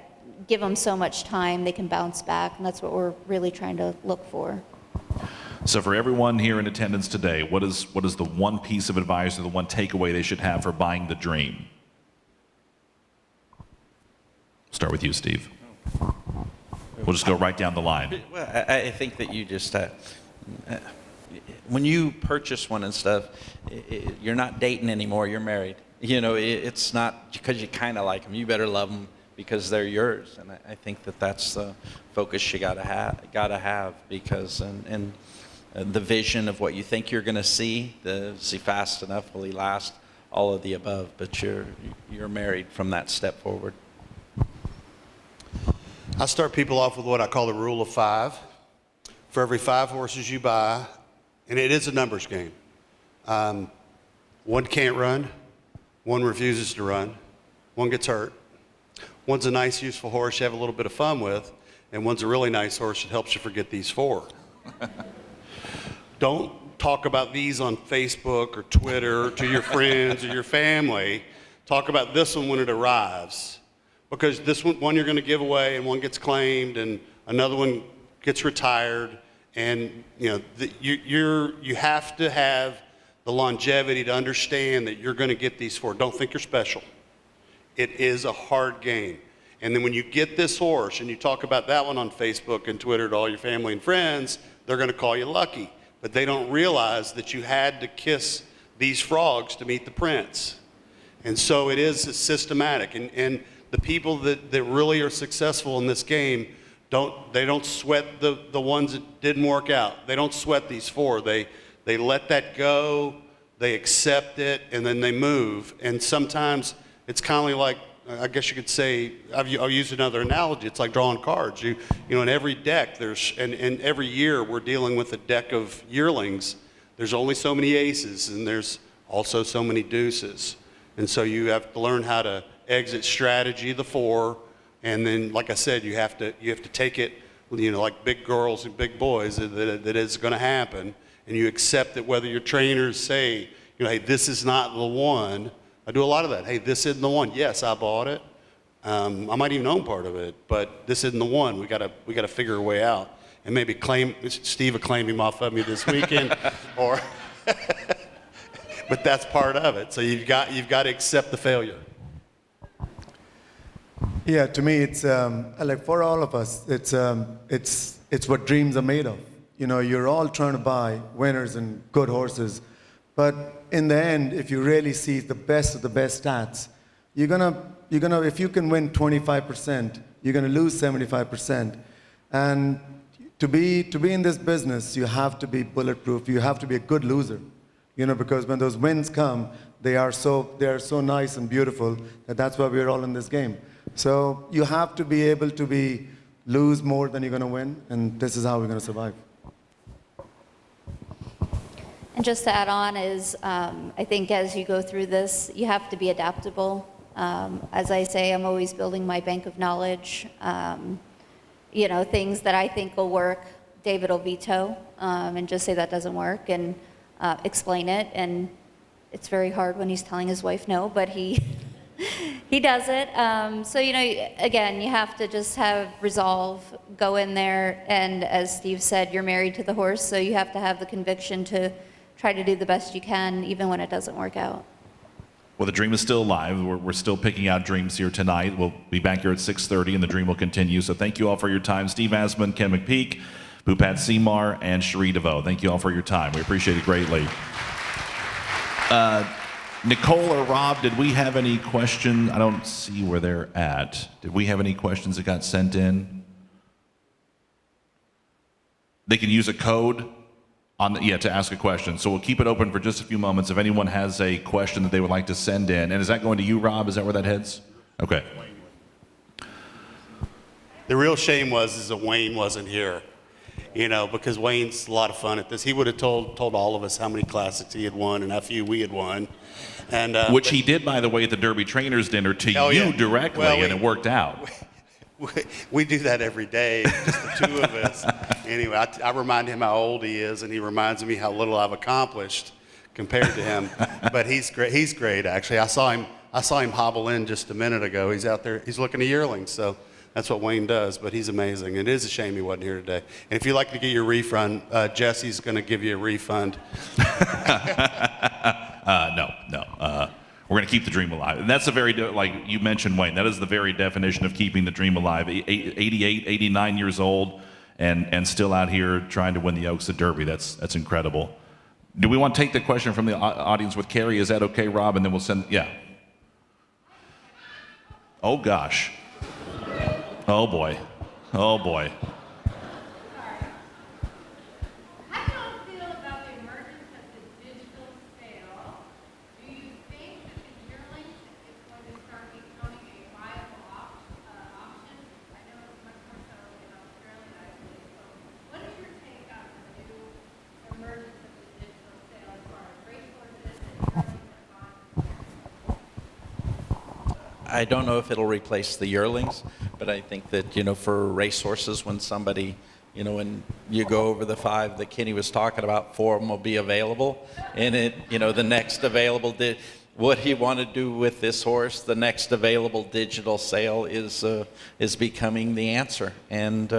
give them so much time they can bounce back, and that's what we're really trying to look for. So for everyone here in attendance today, what is the one piece of advice or the one takeaway they should have for buying the dream? Start with you, Steve. We'll just go right down the line. Well, I think that you just, when you purchase one and stuff, you're not dating anymore, you're married. It's not because you kind of like them, you better love them because they're yours. And I think that that's the focus you gotta have, because and the vision of what you think you're gonna see fast enough, will he last, all of the above, but you're married from that step forward. I start people off with what I call the rule of 5. For every 5 horses you buy, and it is a numbers game, one can't run, one refuses to run, one gets hurt, one's a nice, useful horse you have a little bit of fun with, and one's a really nice horse that helps you forget these 4. Don't talk about these on Facebook or Twitter to your friends or your family. Talk about this one when it arrives, because this one you're going to give away, and one gets claimed, and another one gets retired, and you have to have the longevity to understand that you're going to get these 4. Don't think you're special. It is a hard game. And then when you get this horse and you talk about that one on Facebook and Twitter to all your family and friends, they're going to call you lucky. But they don't realize that you had to kiss these frogs to meet the prince. And so it is systematic. And the people that really are successful in this game, they don't sweat the ones that didn't work out. They don't sweat these 4. They let that go, they accept it, and then they move. And sometimes it's kind of like, I guess you could say, I'll use another analogy. It's like drawing cards. In every deck, and every year we're dealing with a deck of yearlings. There's only so many aces, and there's also so many deuces. And so you have to learn how to exit strategy, the 4, and then, like I said, you have to take it, like big girls and big boys, that is going to happen, and you accept it whether your trainers say, hey, this is not the one. I do a lot of that. Hey, this isn't the one. Yes, I bought it. I might even own part of it, but this isn't the one. We gotta figure a way out, and maybe Steve will claim him off of me this weekend, or. But that's part of it. So you've got to accept the failure. Yeah, to me, it's like for all of us, it's what dreams are made of. You're all trying to buy winners and good horses, but in the end, if you really see the best of the best stats, if you can win 25%, you're gonna lose 75%. And to be in this business, you have to be bulletproof. You have to be a good loser, because when those wins come, they are so nice and beautiful that's why we're all in this game. So you have to be able to lose more than you're gonna win, and this is how we're gonna survive. And just to add on is, I think as you go through this, you have to be adaptable. As I say, I'm always building my bank of knowledge. Things that I think will work, David will veto, and just say that doesn't work, and explain it. And it's very hard when he's telling his wife no, but he does it. So, again, you have to just have resolve, go in there, and as Steve said, you're married to the horse, so you have to have the conviction to try to do the best you can, even when it doesn't work out. Well, the dream is still alive. We're still picking out dreams here tonight. We'll be back here at 6:30, and the dream will continue. So thank you all for your time. Steve Asman, Ken McPeak, Bhupat Seemar, and Cherie DeVoe. Thank you all for your time. We appreciate it greatly. Nicole or Rob, did we have any questions? I don't see where they're at. Did we have any questions that got sent in? They can use a code to ask a question. So we'll keep it open for just a few moments. If anyone has a question that they would like to send in. And is that going to you, Rob? Is that where that heads? Okay. The real shame is that Wayne wasn't here, because Wayne's a lot of fun at this. He would have told all of us how many classics he had won and how few we had won. And which he did, by the way, at the Derby Trainers Dinner to you directly, and it worked out. We do that every day, just the two of us. Anyway, I remind him how old he is, and he reminds me how little I've accomplished compared to him. But he's great. He's great, actually. I saw him hobble in just a minute ago. He's out there. He's looking at yearlings, so that's what Wayne does. But he's amazing. It is a shame he wasn't here today. And if you'd like to get your refund, Jesse's going to give you a refund. No. We're going to keep the dream alive. And that's the very, like you mentioned, Wayne, that is the very definition of keeping the dream alive. 88, 89 years old, and still out here trying to win the Oaks at Derby. That's incredible. Do we want to take the question from the audience with Carrie? Is that okay, Rob? And then we'll send, yeah. Oh, gosh. Oh, boy. Oh, boy. I don't know if it'll replace the yearlings, but I think that, for racehorses, when somebody, when you go over the 5 that Kenny was talking about, 4 of them will be available. And the next available, what you want to do with this horse, the next available digital sale is becoming the answer. And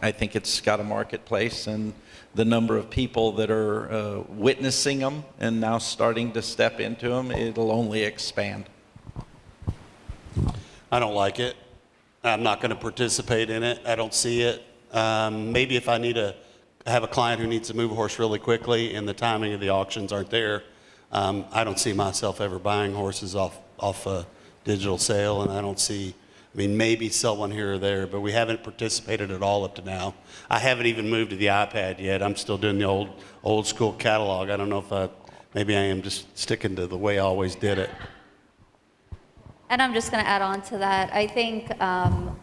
I think it's got a marketplace, and the number of people that are witnessing them and now starting to step into them, it'll only expand. I don't like it. I'm not going to participate in it. I don't see it. Maybe if I have a client who needs to move a horse really quickly and the timing of the auctions aren't there, I don't see myself ever buying horses off a digital sale, and I don't see, maybe sell one here or there, but we haven't participated at all up to now. I haven't even moved to the iPad yet. I'm still doing the old school catalog. I don't know if maybe I am just sticking to the way I always did it. And I'm just going to add on to that. I think a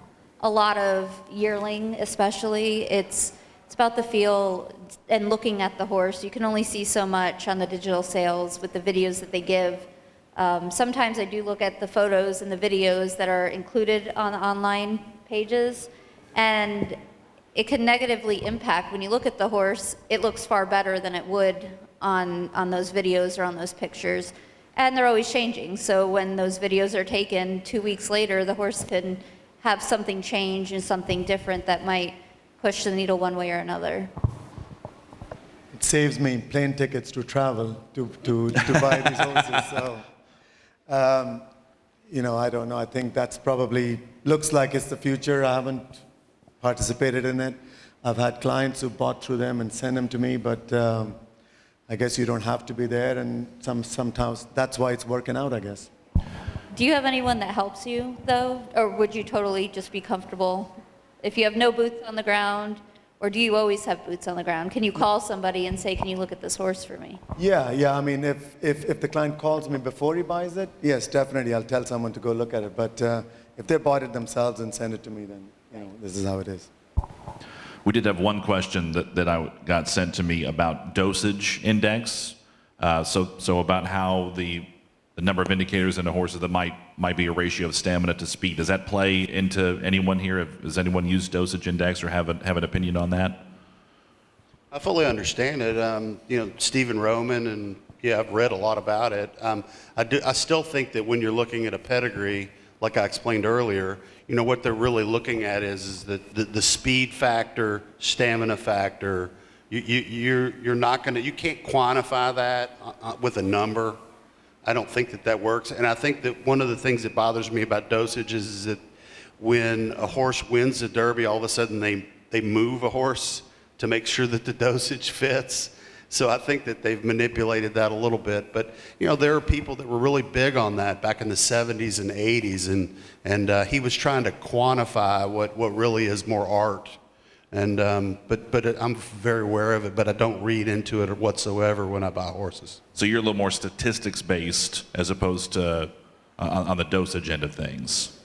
lot of yearling, especially, it's about the feel and looking at the horse. You can only see so much on the digital sales with the videos that they give. Sometimes I do look at the photos and the videos that are included on the online pages, and it can negatively impact. When you look at the horse, it looks far better than it would on those videos or on those pictures. And they're always changing. So when those videos are taken 2 weeks later, the horse can have something change and something different that might push the needle one way or another. It saves me plane tickets to travel to buy these horses. So, I don't know. I think that's probably looks like it's the future. I haven't participated in it. I've had clients who bought through them and sent them to me, but I guess you don't have to be there, and sometimes that's why it's working out, I guess. Do you have anyone that helps you, though? Or would you totally just be comfortable if you have no boots on the ground? Or do you always have boots on the ground? Can you call somebody and say, can you look at this horse for me? Yeah. I mean, if the client calls me before he buys it, yes, definitely, I'll tell someone to go look at it. But if they bought it themselves and send it to me, then, this is how it is. We did have one question that I got sent to me about dosage index. So about how the number of indicators in a horse that might be a ratio of stamina to speed. Does that play into anyone here? Does anyone use dosage index or have an opinion on that? I fully understand it. Stephen Roman, and I've read a lot about it. I still think that when you're looking at a pedigree, like I explained earlier, what they're really looking at is the speed factor, stamina factor. You're not going to, you can't quantify that with a number. I don't think that works. And I think that one of the things that bothers me about dosage is that when a horse wins the Derby, all of a sudden they move a horse to make sure that the dosage fits. So I think that they've manipulated that a little bit. But, there are people that were really big on that back in the 70s and 80s. And he was trying to quantify what really is more art. And but I'm very aware of it, but I don't read into it whatsoever when I buy horses. So you're a little more statistics based as opposed to on the dosage end of things.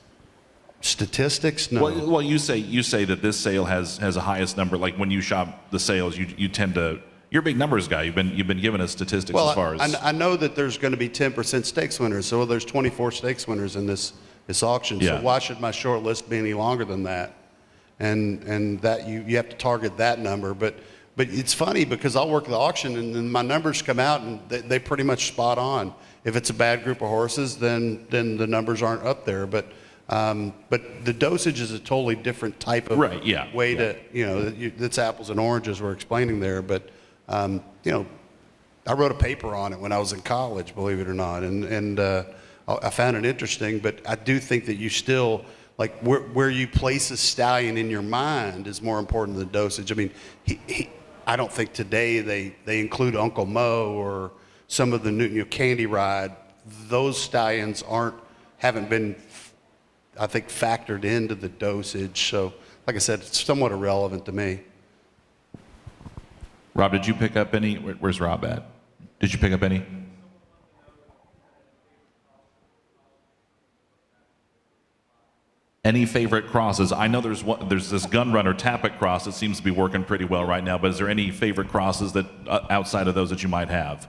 Statistics? No. Well, you say that this sale has a highest number. Like when you shop the sales, you tend to. You're a big numbers guy. You've been giving us statistics as far as. I know that there's going to be 10% stakes winners. So there's 24 stakes winners in this auction. Yeah. So why should my short list be any longer than that? And that you have to target that number. But it's funny because I'll work the auction and then my numbers come out and they pretty much spot on. If it's a bad group of horses, then the numbers aren't up there. But the dosage is a totally different type of way to, it's apples and oranges we're explaining there. But, I wrote a paper on it when I was in college, believe it or not. And I found it interesting, but I do think that you still, like where you place a stallion in your mind is more important than the dosage. I mean, I don't think today they include Uncle Mo or some of the new, Candy Ride. Those stallions haven't been, I think, factored into the dosage. So, like I said, it's somewhat irrelevant to me. Rob, did you pick up any? Where's Rob at? Did you pick up any? Any favorite crosses? I know there's this gun runner Tappet cross that seems to be working pretty well right now, but is there any favorite crosses that outside of those that you might have?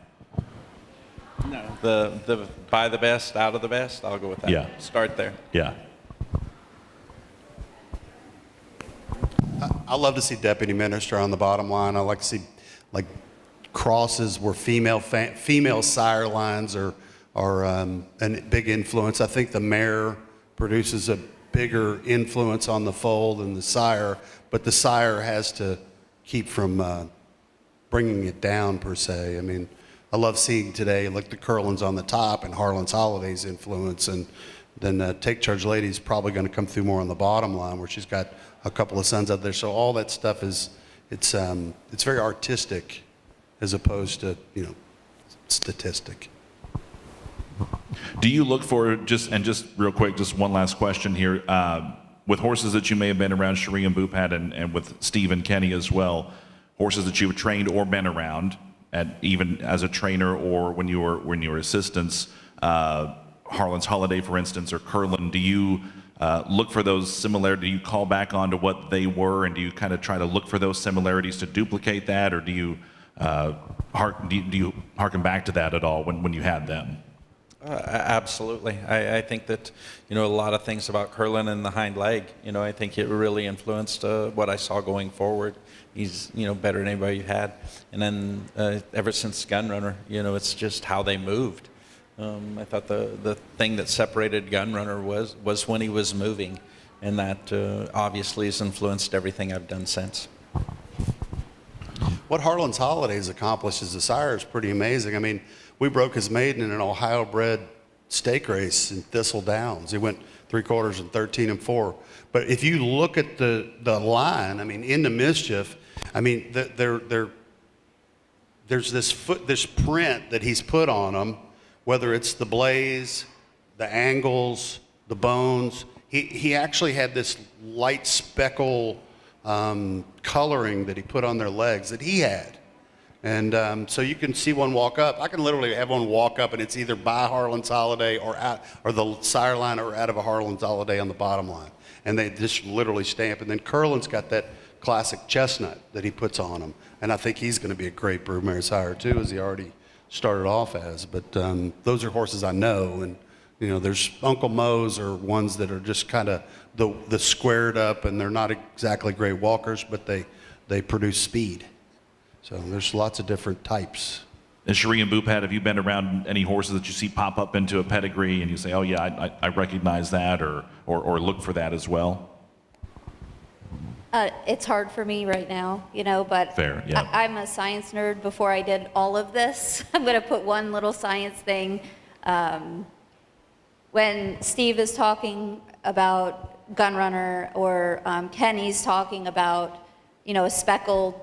No. The buy the best, out of the best, I'll go with that. Yeah. Start there. Yeah. I love to see Deputy Minister on the bottom line. I like to see like crosses where female sire lines are a big influence. I think the mare produces a bigger influence on the foal than the sire, but the sire has to keep from bringing it down per se. I mean, I love seeing today like the Curlin's on the top and Harlan's Holiday's influence, and then Take Charge Lady's probably going to come through more on the bottom line where she's got a couple of sons out there. So all that stuff it's very artistic as opposed to, statistic. Do you look for just real quick, just one last question here, with horses that you may have been around, Cherie and Bupat, and with Steve and Kenny as well, horses that you've trained or been around, even as a trainer or when you were assistants, Harlan's Holiday, for instance, or Curlin, do you look for those similarities? Do you call back onto what they were, and do you kind of try to look for those similarities to duplicate that, or do you harken back to that at all when you had them? Absolutely. I think that, a lot of things about Curlin and the hind leg, I think it really influenced what I saw going forward. He's, better than anybody you had. And then ever since Gun Runner, it's just how they moved. I thought the thing that separated Gun Runner was when he was moving, and that obviously has influenced everything I've done since. What Harlan's Holidays accomplished as a sire is pretty amazing. I mean, we broke his maiden in an Ohio-bred stake race in Thistle Downs. He went 3/4 and 13 4. But if you look at the line, I mean, In the Mischief, I mean, there's this print that he's put on them, whether it's the Blaze, the angles, the bones. He actually had this light speckle coloring that he put on their legs that he had. And so you can see one walk up. I can literally have one walk up, and it's either by Harlan's Holiday or the sire line or out of a Harlan's Holiday on the bottom line. And they just literally stamp. And then Curlin's got that classic chestnut that he puts on them. And I think he's going to be a great broodmare sire too, as he already started off as. But those are horses I know. And, you know, there's Uncle Mo's are ones that are just kind of the squared up, and they're not exactly great walkers, but they produce speed. So there's lots of different types. And Cherie and Boopad, have you been around any horses that you see pop up into a pedigree and you say, oh yeah, I recognize that, or look for that as well? It's hard for me right now, you know, but Fair, yeah. I'm a science nerd before I did all of this. I'm going to put one little science thing. When Steve is talking about Gunrunner, or Kenny's talking about, you know, a speckled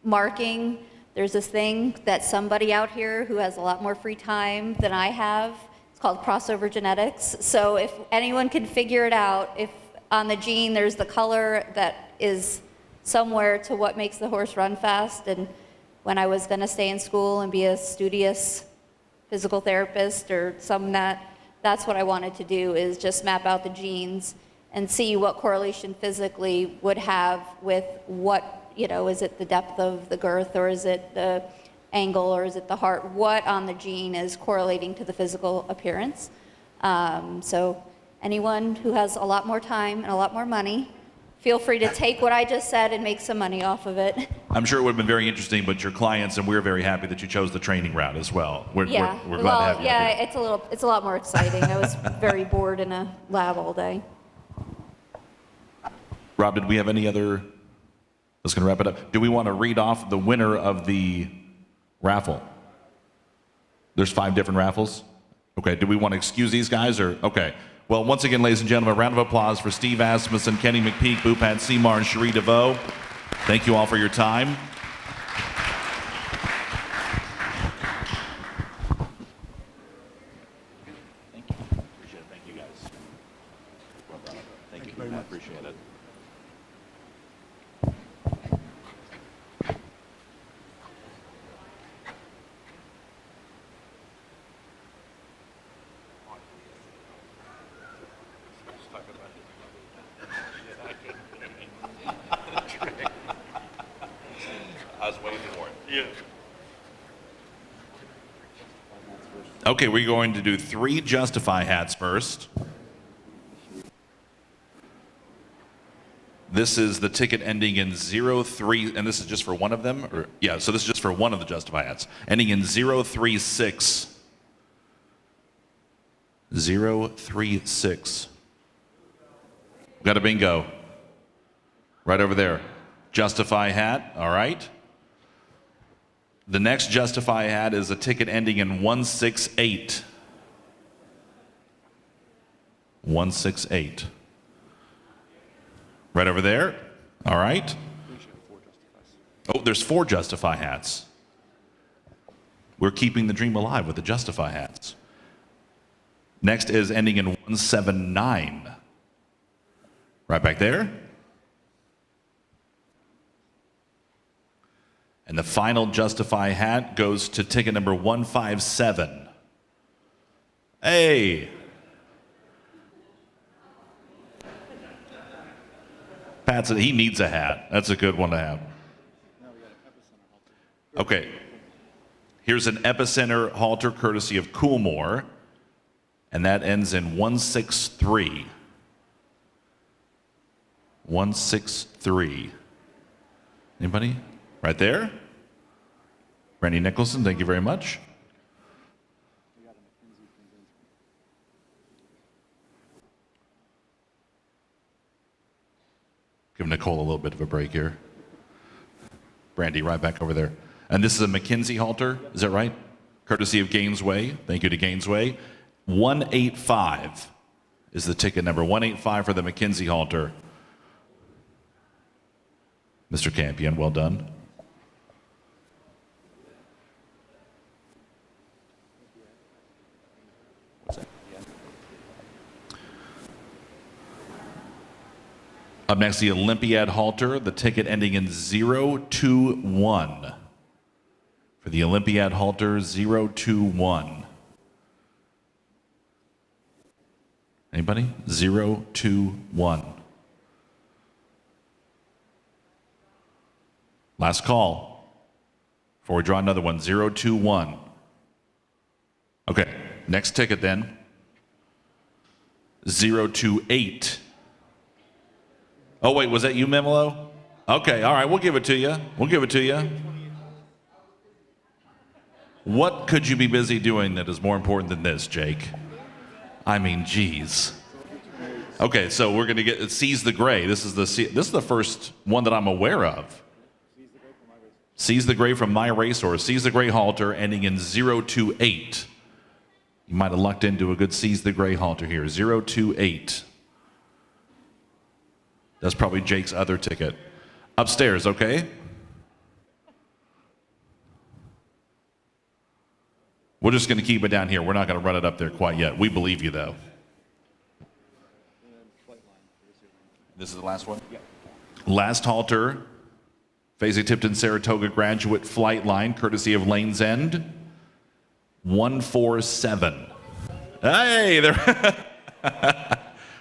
marking, there's this thing that somebody out here who has a lot more free time than I have, it's called crossover genetics. So if anyone can figure it out, if on the gene there's the color that is somewhere to what makes the horse run fast. And when I was going to stay in school and be a studious physical therapist or something, that's what I wanted to do, is just map out the genes and see what correlation physically would have with what, you know, is it the depth of the girth, or is it the angle, or is it the heart? What on the gene is correlating to the physical appearance? So anyone who has a lot more time and a lot more money, feel free to take what I just said and make some money off of it. I'm sure it would have been very interesting, but your clients, and we're very happy that you chose the training route as well. We're glad to have you. Yeah, it's a lot more exciting. I was very bored in a lab all day. Rob, did we have any other? That's going to wrap it up. Do we want to read off the winner of the raffle? There's 5 different raffles. Okay, do we want to excuse these guys, or okay? Well, once again, ladies and gentlemen, a round of applause for Steve Asmussen, Kenny McPeak, Boopad Seymour, and Cherie DeVoe. Thank you all for your time. Thank you. Appreciate it. Thank you, guys. Well done. Thank you very much. Appreciate it. I was waiting for it. Yeah. Okay, we're going to do 3 Justify hats first. This is the ticket ending in 03, and this is just for one of them? Or, yeah, so this is just for one of the Justify hats. Ending in 036. 036. Got a bingo. Right over there. Justify hat, all right. The next Justify hat is a ticket ending in 168. 168. Right over there. All right. Oh, there's 4 Justify hats. We're keeping the dream alive with the Justify hats. Next is ending in 179. Right back there. And the final Justify hat goes to ticket number 157. Hey. Pat said he needs a hat. That's a good one to have. Okay. Here's an Epicenter halter courtesy of Coolmore, and that ends in 163. 163. Anybody? Right there. Randy Nicholson, thank you very much. Give Nicole a little bit of a break here. Brandy, right back over there. And this is a McKinsey halter, is that right? Courtesy of Gainesway. Thank you to Gainesway. 185 is the ticket number. 185 for the McKinsey halter. Mr. Campion, well done. What's that? Up next, the Olympiad halter, the ticket ending in 021. For the Olympiad halter, 021. Anybody? 021. Last call before we draw another one, 021. Okay, next ticket then, 028. Oh, wait, was that you, Memelo? Okay, all right, we'll give it to you. We'll give it to you. What could you be busy doing that is more important than this, Jake? I mean, geez. Okay, so we're going to get Seize the Gray. This is the first one that I'm aware of. Seize the Gray from My Racehorse. Seize the Gray halter ending in 028. You might have lucked into a good Seize the Gray halter here. 028. That's probably Jake's other ticket. Upstairs, okay? We're just going to keep it down here. We're not going to run it up there quite yet. We believe you, though. This is the last one? Yep. Last halter, Fasig-Tipton Saratoga Graduate Flight Line, courtesy of Lane's End. 147. Hey, there.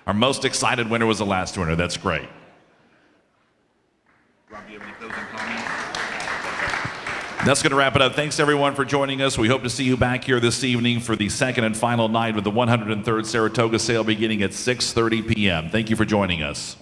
Our most excited winner was the last winner. That's great. Rob, do you have any closing comments? That's going to wrap it up. Thanks, everyone, for joining us. We hope to see you back here this evening for the second and final night of the 103rd Saratoga sale beginning at 6:30 p.m. Thank you for joining us.